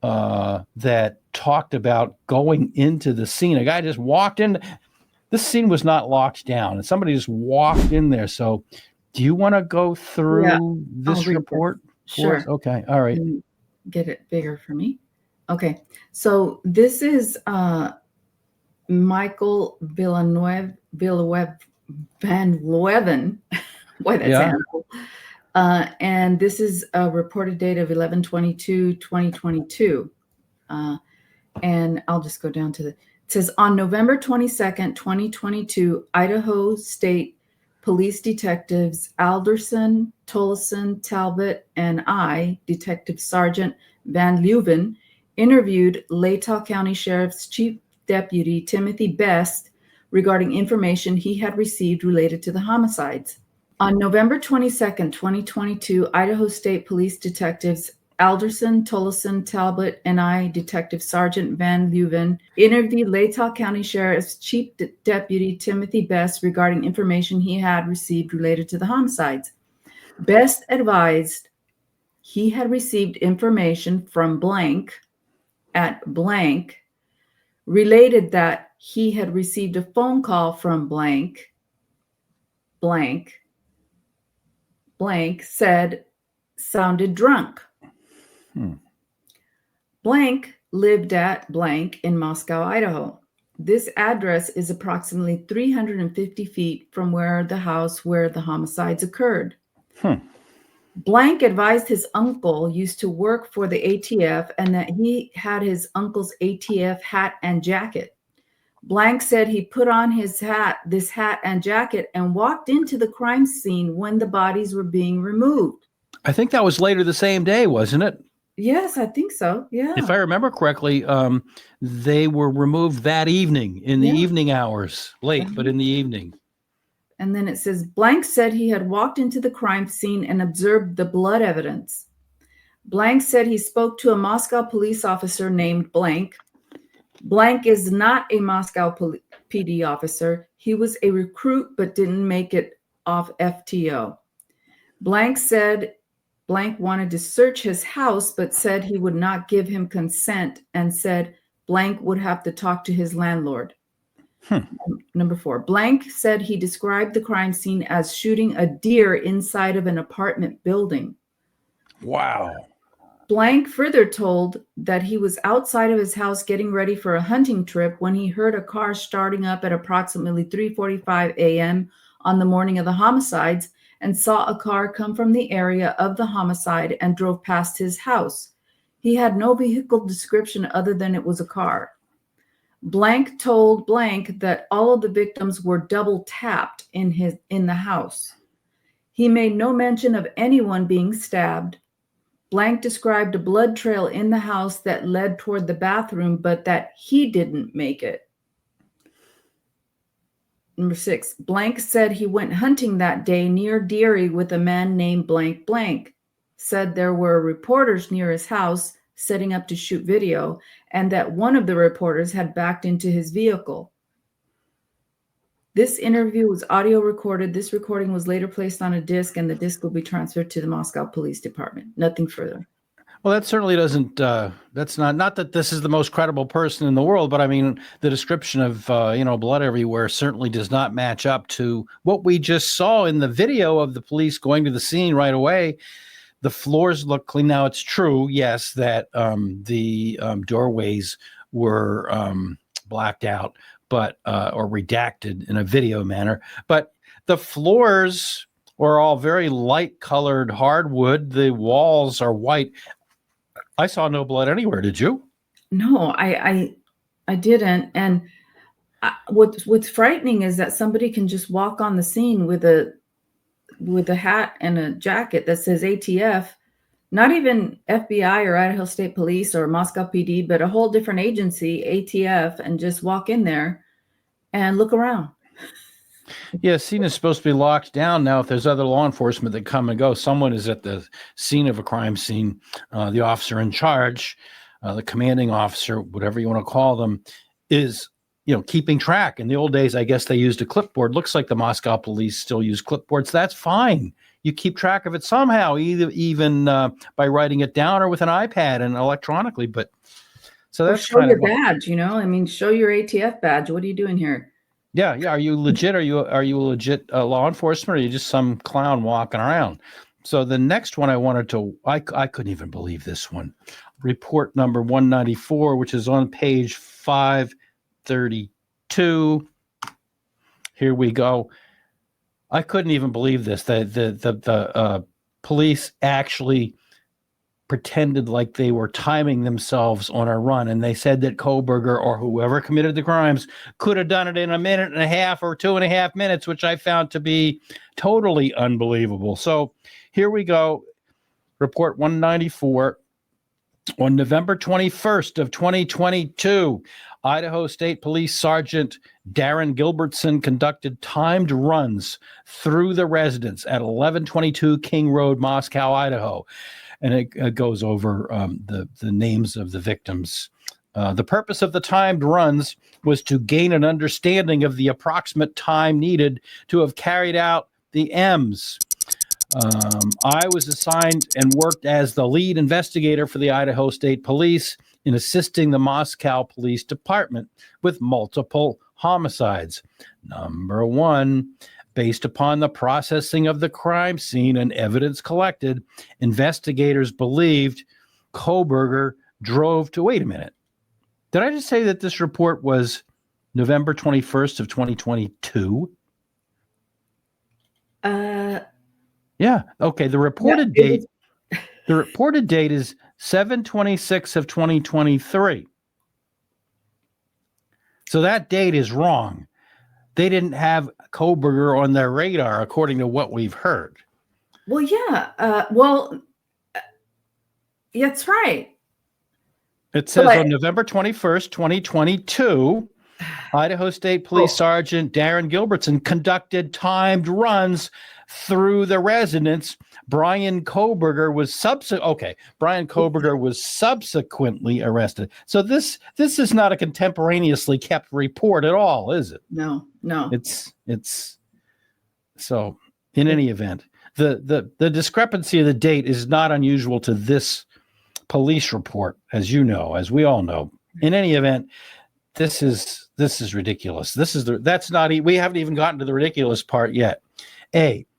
that talked about going into the scene. A guy just walked in. This scene was not locked down, and somebody just walked in there. So do you want to go through this report? Sure. Okay. All right. Get it bigger for me. Okay. So this is Michael Van Leeuwen. Boy, that's animal. And this is a reported date of 11/22/2022. And I'll just go down to it says on November 22nd, 2022, Idaho State Police Detectives Alderson, Tollison, Talbot, and I, Detective Sergeant Van Leeuwen, interviewed Latah County Sheriff's Chief Deputy Timothy Best regarding information he had received related to the homicides. On November 22nd, 2022, Idaho State Police Detectives Alderson, Tollison, Talbot, and I, Detective Sergeant Van Leeuwen, interviewed Latah County Sheriff's Chief Deputy Timothy Best regarding information he had received related to the homicides. Best advised he had received information from blank at blank, related that he had received a phone call from blank said sounded drunk. Blank lived at blank in Moscow, Idaho. This address is approximately 350 feet from where the homicides occurred. Blank advised his uncle used to work for the ATF and that he had his uncle's ATF hat and jacket. Blank said he put on this hat and jacket, and walked into the crime scene when the bodies were being removed. I think that was later the same day, wasn't it? Yes, I think so. Yeah. If I remember correctly, they were removed that evening in the evening hours, late, but in the evening. And then it says, Blank said he had walked into the crime scene and observed the blood evidence. Blank said he spoke to a Moscow police officer named Blank. Blank is not a Moscow PD officer. He was a recruit but didn't make it off FTO. Blank said Blank wanted to search his house but said he would not give him consent and said Blank would have to talk to his landlord. Number 4, Blank said he described the crime scene as shooting a deer inside of an apartment building. Wow. Blank further told that he was outside of his house getting ready for a hunting trip when he heard a car starting up at approximately 3:45 a.m. on the morning of the homicides and saw a car come from the area of the homicide and drove past his house. He had no vehicle description other than it was a car. Blank told Blank that all of the victims were double tapped in the house. He made no mention of anyone being stabbed. Blank described a blood trail in the house that led toward the bathroom, but that he didn't make it. Number 6, Blank said he went hunting that day near Deary with a man named Blank Blank. Said there were reporters near his house, setting up to shoot video, and that one of the reporters had backed into his vehicle. This interview was audio recorded. This recording was later placed on a disc, and the disc will be transferred to the Moscow Police Department. Nothing further. Well, that certainly doesn't, that's not that this is the most credible person in the world, but I mean, the description of, blood everywhere certainly does not match up to what we just saw in the video of the police going to the scene right away. The floors look clean. Now, it's true, yes, that the doorways were blacked out, but or redacted in a video manner, but the floors were all very light colored hardwood. The walls are white. I saw no blood anywhere. Did you? No, I didn't. And what's frightening is that somebody can just walk on the scene with a hat and a jacket that says ATF, not even FBI or Idaho State Police or Moscow PD, but a whole different agency, ATF, and just walk in there and look around. Yeah, scene is supposed to be locked down now. If there's other law enforcement that come and go, someone is at the scene of a crime scene. The officer in charge, the commanding officer, whatever you want to call them, is keeping track. In the old days, I guess they used a clipboard. Looks like the Moscow police still use clipboards. That's fine. You keep track of it somehow, even by writing it down or with an iPad and electronically. But so that's show your badge. Show your ATF badge. What are you doing here? Yeah. Are you legit? Are you a legit law enforcement, or are you just some clown walking around? So the next one I wanted to, I couldn't even believe this one. Report number 194, which is on page 532. Here we go. I couldn't even believe this. The police actually pretended like they were timing themselves on a run, and they said that Kohberger or whoever committed the crimes could have done it in a minute and a half or 2.5 minutes, which I found to be totally unbelievable. So here we go. Report 194. On November 21st of 2022, Idaho State Police Sergeant Darren Gilbertson conducted timed runs through the residence at 1122 King Road, Moscow, Idaho. And it goes over the names of the victims. The purpose of the timed runs was to gain an understanding of the approximate time needed to have carried out the M's. I was assigned and worked as the lead investigator for the Idaho State Police in assisting the Moscow Police Department with multiple homicides. Number one, based upon the processing of the crime scene and evidence collected, investigators believed Kohberger drove to, wait a minute. Did I just say that this report was November 21st of 2022? Yeah. Okay. The reported date is 7/26 of 2023. So that date is wrong. They didn't have Kohberger on their radar, according to what we've heard. Well, yeah. That's right. It says on November 21st, 2022, Idaho State Police Sergeant Darren Gilbertson conducted timed runs through the residence. Bryan Kohberger was subsequently arrested. So this is not a contemporaneously kept report at all, is it? No. It's so in any event, the discrepancy of the date is not unusual to this police report, as we all know. In any event, this is ridiculous. We haven't even gotten to the ridiculous part yet.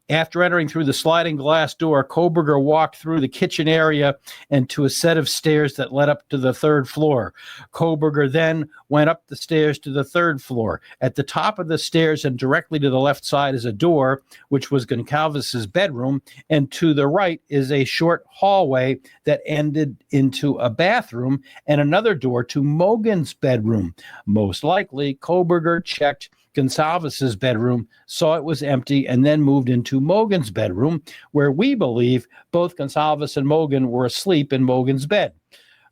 After entering through the sliding glass door, Kohberger walked through the kitchen area and to a set of stairs that led up to the third floor. Kohberger then went up the stairs to the third floor. At the top of the stairs and directly to the left side is a door, which was Goncalves' bedroom, and to the right is a short hallway that ended into a bathroom and another door to Mogen's bedroom. Most likely, Kohberger checked Goncalves' bedroom, saw it was empty, and then moved into Mogen's bedroom, where we believe both Goncalves and Mogen were asleep in Mogen's bed.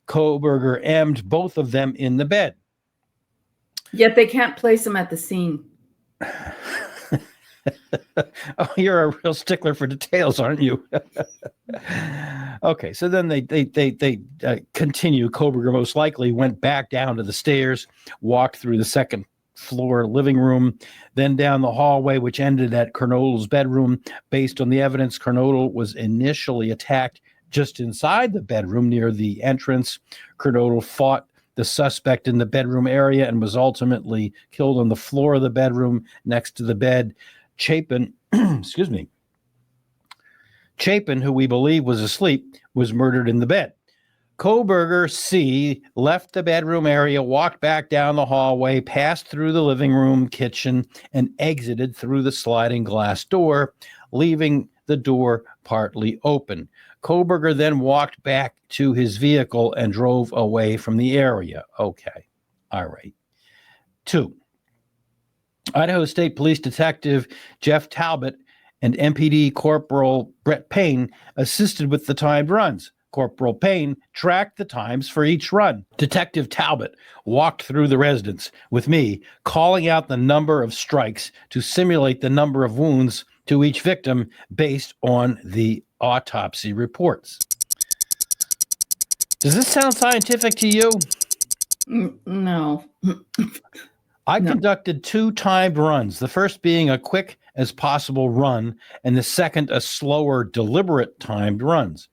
Kohberger emmed both of them in the bed. Yet they can't place them at the scene. Oh, you're a real stickler for details, aren't you? Okay, so then they continue. Kohberger most likely went back down to the stairs, walked through the second floor living room, then down the hallway, which ended at Kernodle's bedroom. Based on the evidence, Kernodle was initially attacked just inside the bedroom near the entrance. Kernodle fought the suspect in the bedroom area and was ultimately killed on the floor of the bedroom next to the bed. Chapin, excuse me, Chapin, who we believe was asleep, was murdered in the bed. Kohberger C. left the bedroom area, walked back down the hallway, passed through the living room, kitchen, and exited through the sliding glass door, leaving the door partly open. Kohberger then walked back to his vehicle and drove away from the area. Okay. All right. 2. Idaho State Police Detective Jeff Talbot and MPD Corporal Brett Payne assisted with the timed runs. Corporal Payne tracked the times for each run. Detective Talbot walked through the residence with me, calling out the number of strikes to simulate the number of wounds to each victim based on the autopsy reports. Does this sound scientific to you? No. I No. conducted 2 timed runs, the first being a quick as possible run, and the second a slower, deliberate timed runs.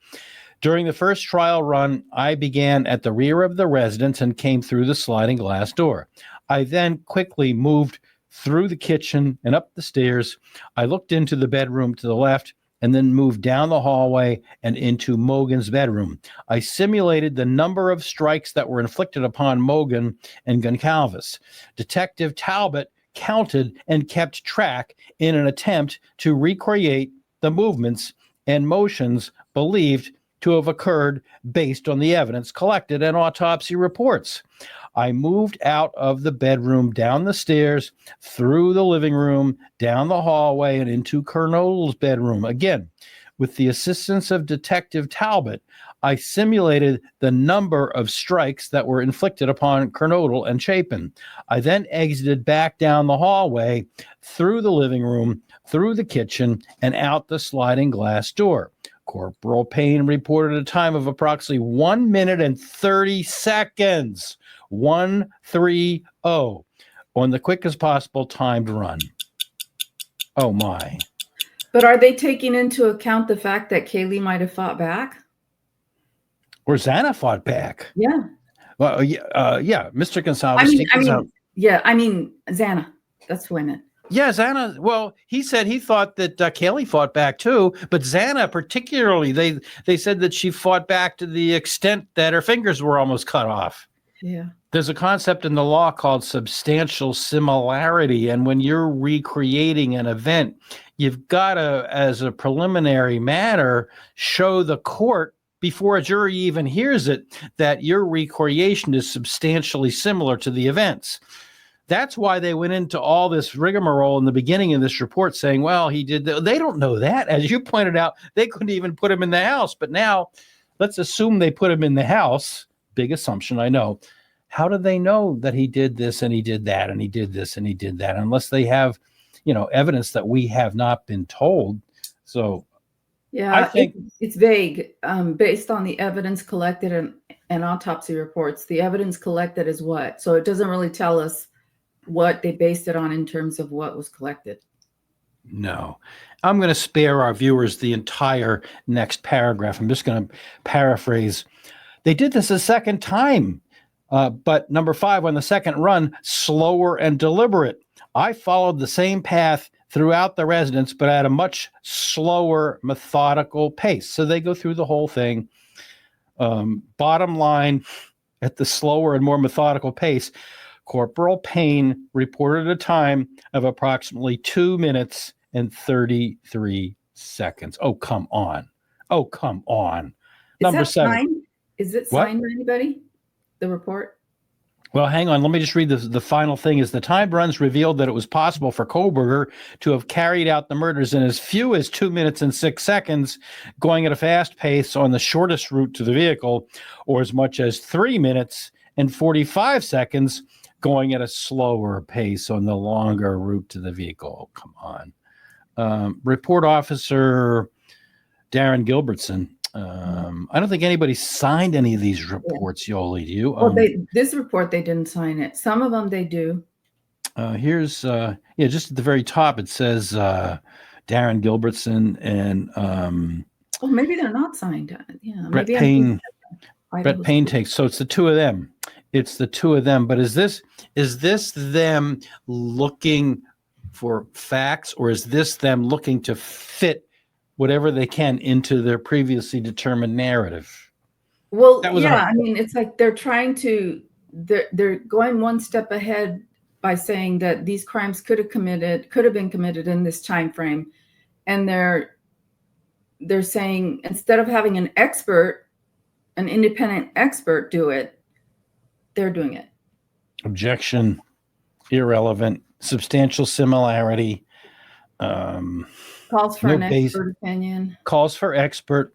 During the first trial run, I began at the rear of the residence and came through the sliding glass door. I then quickly moved through the kitchen and up the stairs. I looked into the bedroom to the left and then moved down the hallway and into Mogen's bedroom. I simulated the number of strikes that were inflicted upon Mogen and Goncalves. Detective Talbot counted and kept track in an attempt to recreate the movements and motions believed to have occurred based on the evidence collected and autopsy reports. I moved out of the bedroom, down the stairs, through the living room, down the hallway, and into Kernodle's bedroom. Again, with the assistance of Detective Talbot, I simulated the number of strikes that were inflicted upon Kernodle and Chapin. I then exited back down the hallway, through the living room, through the kitchen, and out the sliding glass door. Corporal Payne reported a time of approximately 1 minute and 30 seconds, 130, on the quickest possible timed run. Oh, my. But are they taking into account the fact that Kaylee might have fought back? Or Xana fought back. Yeah. Well, yeah, Mr. Goncalves. I mean, Xana. That's who I meant. Yeah, Xana. Well, he said he thought that Kaylee fought back too, but Xana particularly, they said that she fought back to the extent that her fingers were almost cut off. Yeah. There's a concept in the law called substantial similarity, and when you're recreating an event, you've got to, as a preliminary matter, show the court before a jury even hears it that your recreation is substantially similar to the events. That's why they went into all this rigmarole in the beginning of this report saying, well, he did. They don't know that. As you pointed out, they couldn't even put him in the house. But now let's assume they put him in the house. Big assumption, I know. How do they know that he did this and he did that and he did this and he did that? Unless they have, evidence that we have not been told. So yeah, I think it's vague. Based on the evidence collected and autopsy reports, the evidence collected is what? So it doesn't really tell us what they based it on in terms of what was collected. No. I'm going to spare our viewers the entire next paragraph. I'm just going to paraphrase. They did this a second time, but number 5, on the second run, slower and deliberate. I followed the same path throughout the residence, but at a much slower, methodical pace. So they go through the whole thing. Bottom line, at the slower and more methodical pace, Corporal Payne reported a time of approximately 2 minutes and 33 seconds. Oh, come on. Oh, come on. Number 7. Signed? Is it signed by anybody? The report? Well, hang on. Let me just read the final thing. Is the time runs revealed that it was possible for Kohberger to have carried out the murders in as few as 2 minutes and 6 seconds, going at a fast pace on the shortest route to the vehicle, or as much as 3 minutes and 45 seconds, going at a slower pace on the longer route to the vehicle. Oh, come on. Report Officer Darren Gilbertson. I don't think anybody signed any of these reports, Yolie. Do you? Well, this report, they didn't sign it. Some of them they do. Here's just at the very top it says Darren Gilbertson and well, maybe they're not signed. Yeah, Brett maybe Payne. Idaho Brett Payne State. takes. So it's the two of them. It's the two of them. But is this them looking for facts, or is this them looking to fit whatever they can into their previously determined narrative? Well, That was yeah, I mean, it's like they're trying to, they're going one step ahead by saying that these crimes could have been committed in this time frame, and they're saying instead of having an independent expert do it, they're doing it. Objection, irrelevant, substantial similarity. Calls for an expert opinion. Calls for expert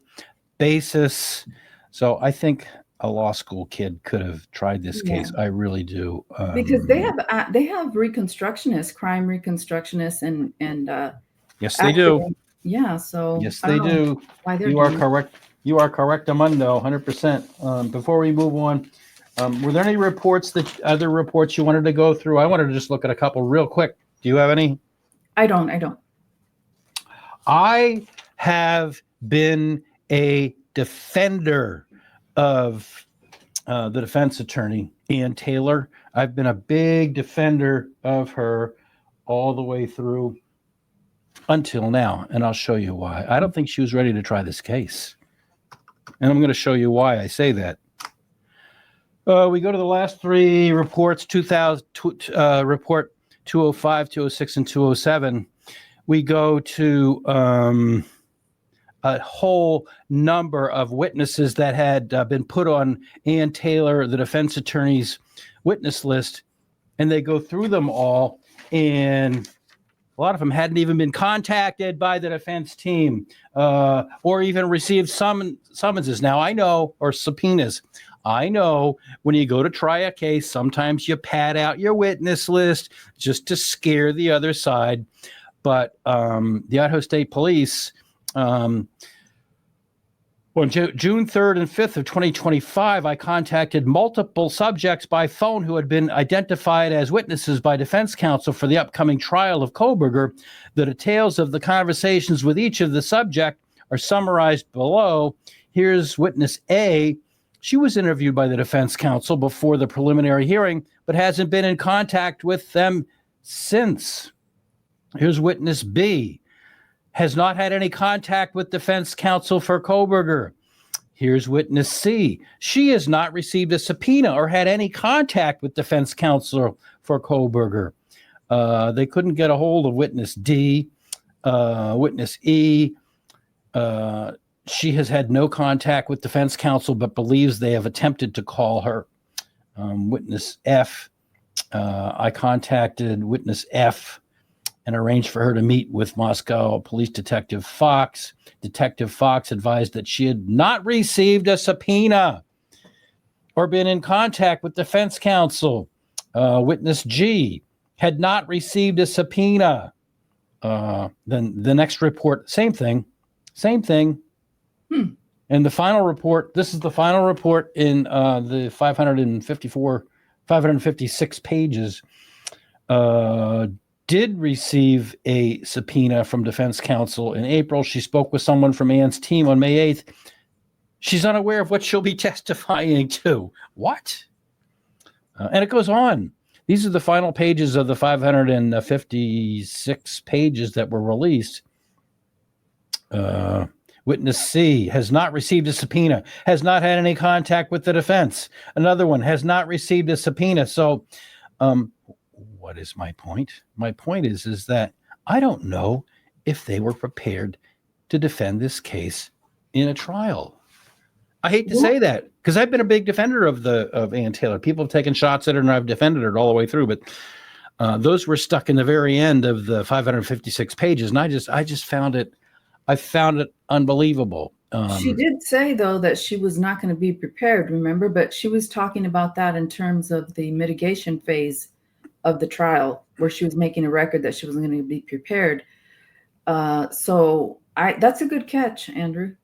basis. So I think a law school kid could have tried this case. I really do. Because they have reconstructionists, crime reconstructionists, and yes, they do. Yeah. So yes, they do. You are correct. You are correct, Amundo, 100%. Before we move on, were there any other reports you wanted to go through? I wanted to just look at a couple real quick. Do you have any? I don't. I have been a defender of the defense attorney, Ann Taylor. I've been a big defender of her all the way through until now, and I'll show you why. I don't think she was ready to try this case, and I'm going to show you why I say that. We go to the last three reports, report 205, 206, and 207. We go to a whole number of witnesses that had been put on Ann Taylor, the defense attorney's witness list, and they go through them all, and a lot of them hadn't even been contacted by the defense team or even received summonses. Now, I know, or subpoenas. I know when you go to try a case, sometimes you pad out your witness list just to scare the other side. But the Idaho State Police, on June 3rd and 5th of 2025, I contacted multiple subjects by phone who had been identified as witnesses by defense counsel for the upcoming trial of Kohberger. The details of the conversations with each of the subject are summarized below. Here's witness A. She was interviewed by the defense counsel before the preliminary hearing, but hasn't been in contact with them since. Here's witness B. Has not had any contact with defense counsel for Kohberger. Here's witness C. She has not received a subpoena or had any contact with defense counsel for Kohberger. They couldn't get a hold of witness D. Witness E. She has had no contact with defense counsel, but believes they have attempted to call her. Witness F. I contacted witness F and arranged for her to meet with Moscow Police Detective Fox. Detective Fox advised that she had not received a subpoena or been in contact with defense counsel. Witness G had not received a subpoena. Then the next report, same thing. And the final report, this is the final report in the 556 pages, did receive a subpoena from defense counsel in April. She spoke with someone from Ann's team on May 8th. She's unaware of what she'll be testifying to. What? And it goes on. These are the final pages of the 556 pages that were released. Witness C has not received a subpoena, has not had any contact with the defense. Another one has not received a subpoena. So, what is my point? My point is that I don't know if they were prepared to defend this case in a trial. I hate to say that because I've been a big defender of Ann Taylor. People have taken shots at her and I've defended her all the way through, but those were stuck in the very end of the 556 pages. And I just found it unbelievable. She did say, though, that she was not going to be prepared, remember? But she was talking about that in terms of the mitigation phase of the trial, where she was making a record that she wasn't going to be prepared. So that's a good catch, Andrew.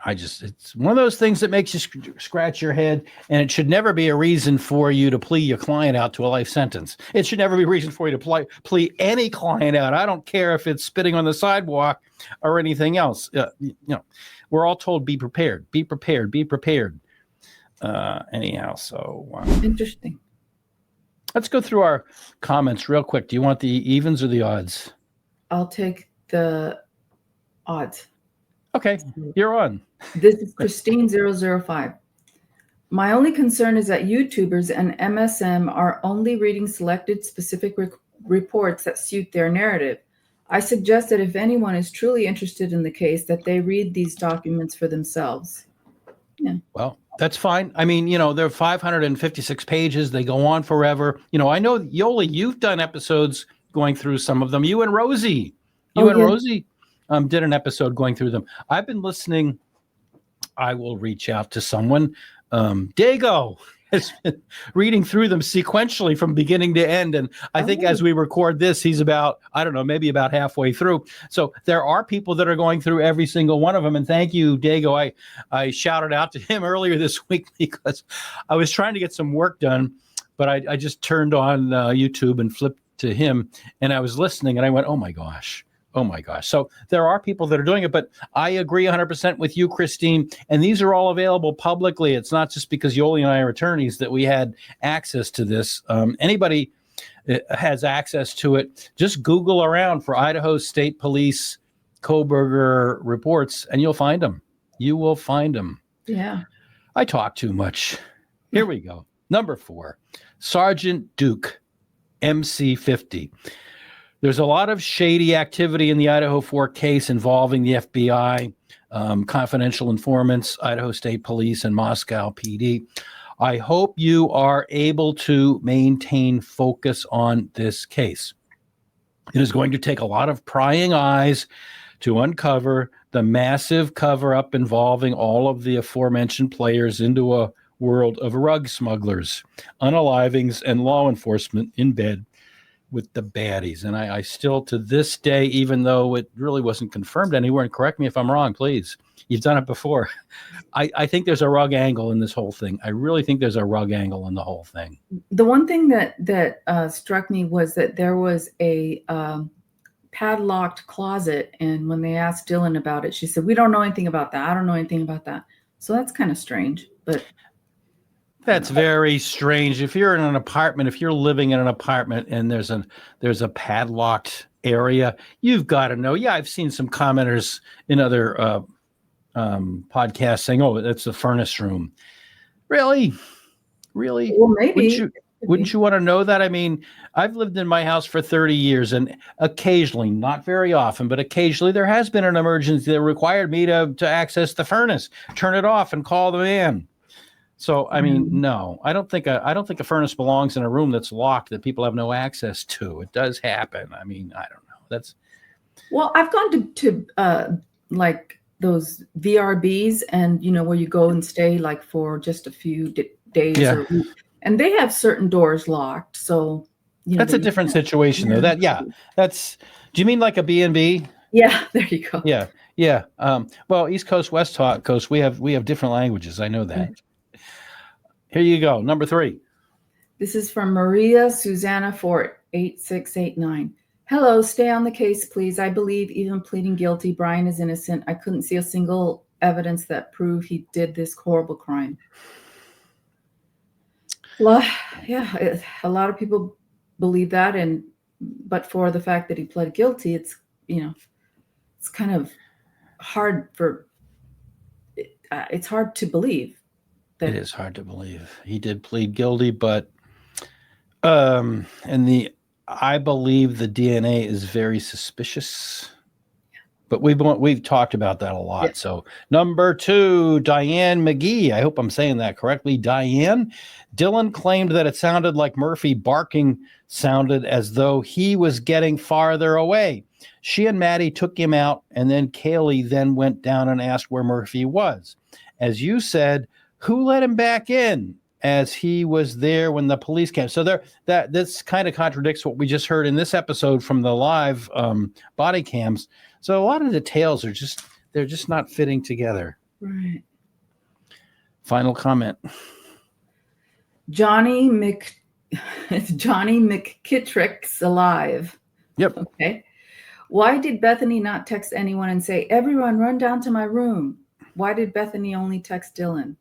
It's one of those things that makes you scratch your head, and it should never be a reason for you to plea your client out to a life sentence. It should never be a reason for you to plea any client out. I don't care if it's spitting on the sidewalk or anything else. We're all told, be prepared, be prepared, be prepared. Anyhow, so interesting. Let's go through our comments real quick. Do you want the evens or the odds? I'll take the odds. Okay, you're on. This is Christine005. My only concern is that YouTubers and MSM are only reading selected specific reports that suit their narrative. I suggest that if anyone is truly interested in the case, that they read these documents for themselves. Yeah. Well, that's fine. I mean, they're 556 pages. They go on forever. I know, Yolie, you've done episodes going through some of them. You and Rosie. Rosie did an episode going through them. I've been listening. I will reach out to someone. Dago has been reading through them sequentially from beginning to end. And I think as we record this, he's about, I don't know, maybe about halfway through. So there are people that are going through every single one of them. And thank you, Dago. I shouted out to him earlier this week because I was trying to get some work done, but I just turned on YouTube and flipped to him, and I was listening, and I went, oh my gosh. So there are people that are doing it, but I agree 100% with you, Christine. And these are all available publicly. It's not just because Yolie and I are attorneys that we had access to this. Anybody has access to it. Just Google around for Idaho State Police Kohberger reports, and you'll find them. You will find them. Yeah. I talk too much. Here we go. Number 4, Sergeant Duke, MC50. There's a lot of shady activity in the Idaho 4 case involving the FBI, confidential informants, Idaho State Police, and Moscow PD. I hope you are able to maintain focus on this case. It is going to take a lot of prying eyes to uncover the massive cover-up involving all of the aforementioned players into a world of rug smugglers, unalivings, and law enforcement in bed with the baddies. And I still, to this day, even though it really wasn't confirmed anywhere, and correct me if I'm wrong, please, you've done it before, I think there's a rug angle in this whole thing. I really think there's a rug angle in the whole thing. The one thing that struck me was that there was a padlocked closet, and when they asked Dylan about it, she said, we don't know anything about that. I don't know anything about that. So that's kind of strange, but... That's very strange. If you're in an apartment, if you're living in an apartment and there's a padlocked area, you've got to know. Yeah, I've seen some commenters in other podcasts saying, "Oh, that's the furnace room." Really? Well, maybe. Wouldn't you want to know that? I mean, I've lived in my house for 30 years, and occasionally, not very often, but occasionally, there has been an emergency that required me to access the furnace, turn it off, and call the man. So, I mean, no, I don't think a furnace belongs in a room that's locked that people have no access to. It does happen. I mean, I don't know. Well, I've gone to like those VRBs, and where you go and stay like for just a few days or weeks, and they have certain doors locked. So that's a different situation, though. That's. Do you mean like a B&B? Yeah, there you go. Yeah. Well, East Coast, West Coast, we have different languages. I know that. Mm-hmm. Here you go. Number 3. This is from Maria Susanna Fort, 8689. Hello, stay on the case, please. I believe even pleading guilty, Bryan is innocent. I couldn't see a single evidence that proved he did this horrible crime. Well, yeah, a lot of people believe that, but for the fact that he pled guilty, it's kind of hard it's hard to believe. It is hard to believe he did plead guilty, but I believe the DNA is very suspicious. But we've talked about that a lot. Yeah. So number 2, Diane McGee. I hope I'm saying that correctly. Diane. Dylan claimed that it sounded like Murphy barking sounded as though he was getting farther away. She and Maddie took him out, and then Kaylee then went down and asked where Murphy was. As you said, who let him back in? as he was there when the police came. So this kind of contradicts what we just heard in this episode from the live body cams. So a lot of details are they're just not fitting together. Right. Final comment. Johnny McKittrick's alive. Yep. Okay. Why did Bethany not text anyone and say, everyone run down to my room? Why did Bethany only text Dylan?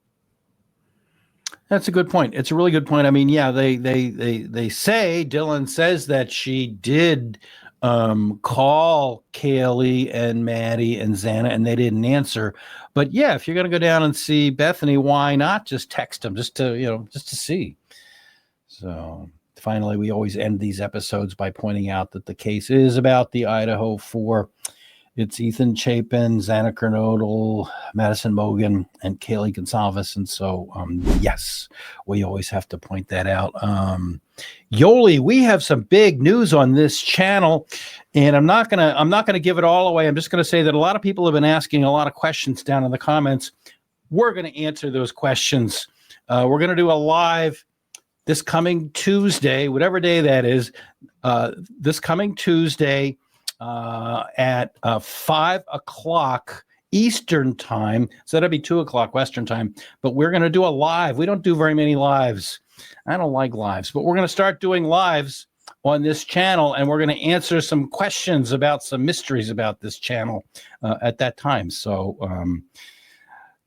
That's a good point. It's a really good point. I mean, yeah, they say, Dylan says that she did call Kaylee and Maddie and Xana, and they didn't answer. But yeah, if you're going to go down and see Bethany, why not just text them just to see? So finally, we always end these episodes by pointing out that the case is about the Idaho 4. It's Ethan Chapin, Xana Kernodle, Madison Mogen, and Kaylee Goncalves. And so, yes, we always have to point that out. Yolie, we have some big news on this channel, and I'm not gonna give it all away. I'm just gonna say that a lot of people have been asking a lot of questions down in the comments. We're gonna answer those questions. We're gonna do a live this coming Tuesday, whatever day that is. This coming Tuesday. At 5 o'clock Eastern time. So that'll be 2 o'clock Western time. But we're going to do a live. We don't do very many lives. I don't like lives, but we're going to start doing lives on this channel, and we're going to answer some questions about some mysteries about this channel at that time. So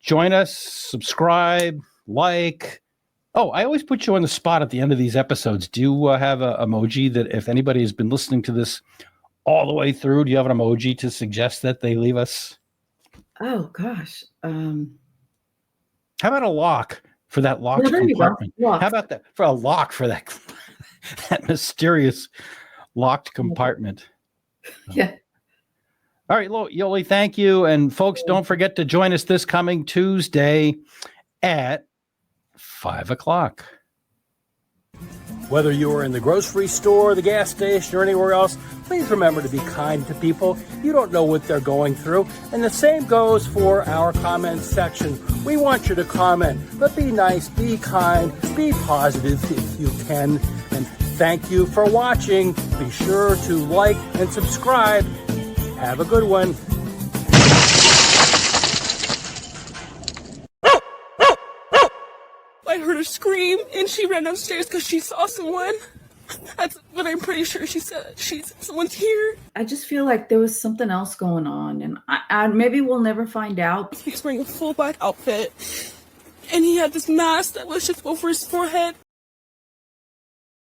join us, subscribe, like. Oh, I always put you on the spot at the end of these episodes. Do you have an emoji that if anybody has been listening to this all the way through, do you have an emoji to suggest that they leave us? Oh gosh. How about a lock for that locked compartment? How about that for a lock for that that mysterious locked compartment? Yeah. All right, Yolie, thank you. And folks, don't forget to join us this coming Tuesday at 5 o'clock. Whether you are in the grocery store, the gas station, or anywhere else, please remember to be kind to people. You don't know what they're going through. And the same goes for our comments section. We want you to comment, but be nice, be kind, be positive if you can. And thank you for watching. Be sure to like and subscribe. Have a good one. I heard her scream, and she ran downstairs because she saw someone. That's what I'm pretty sure she said. Someone's here. I just feel like there was something else going on, and I maybe we'll never find out. He's wearing a full black outfit, and he had this mask that was just over his forehead.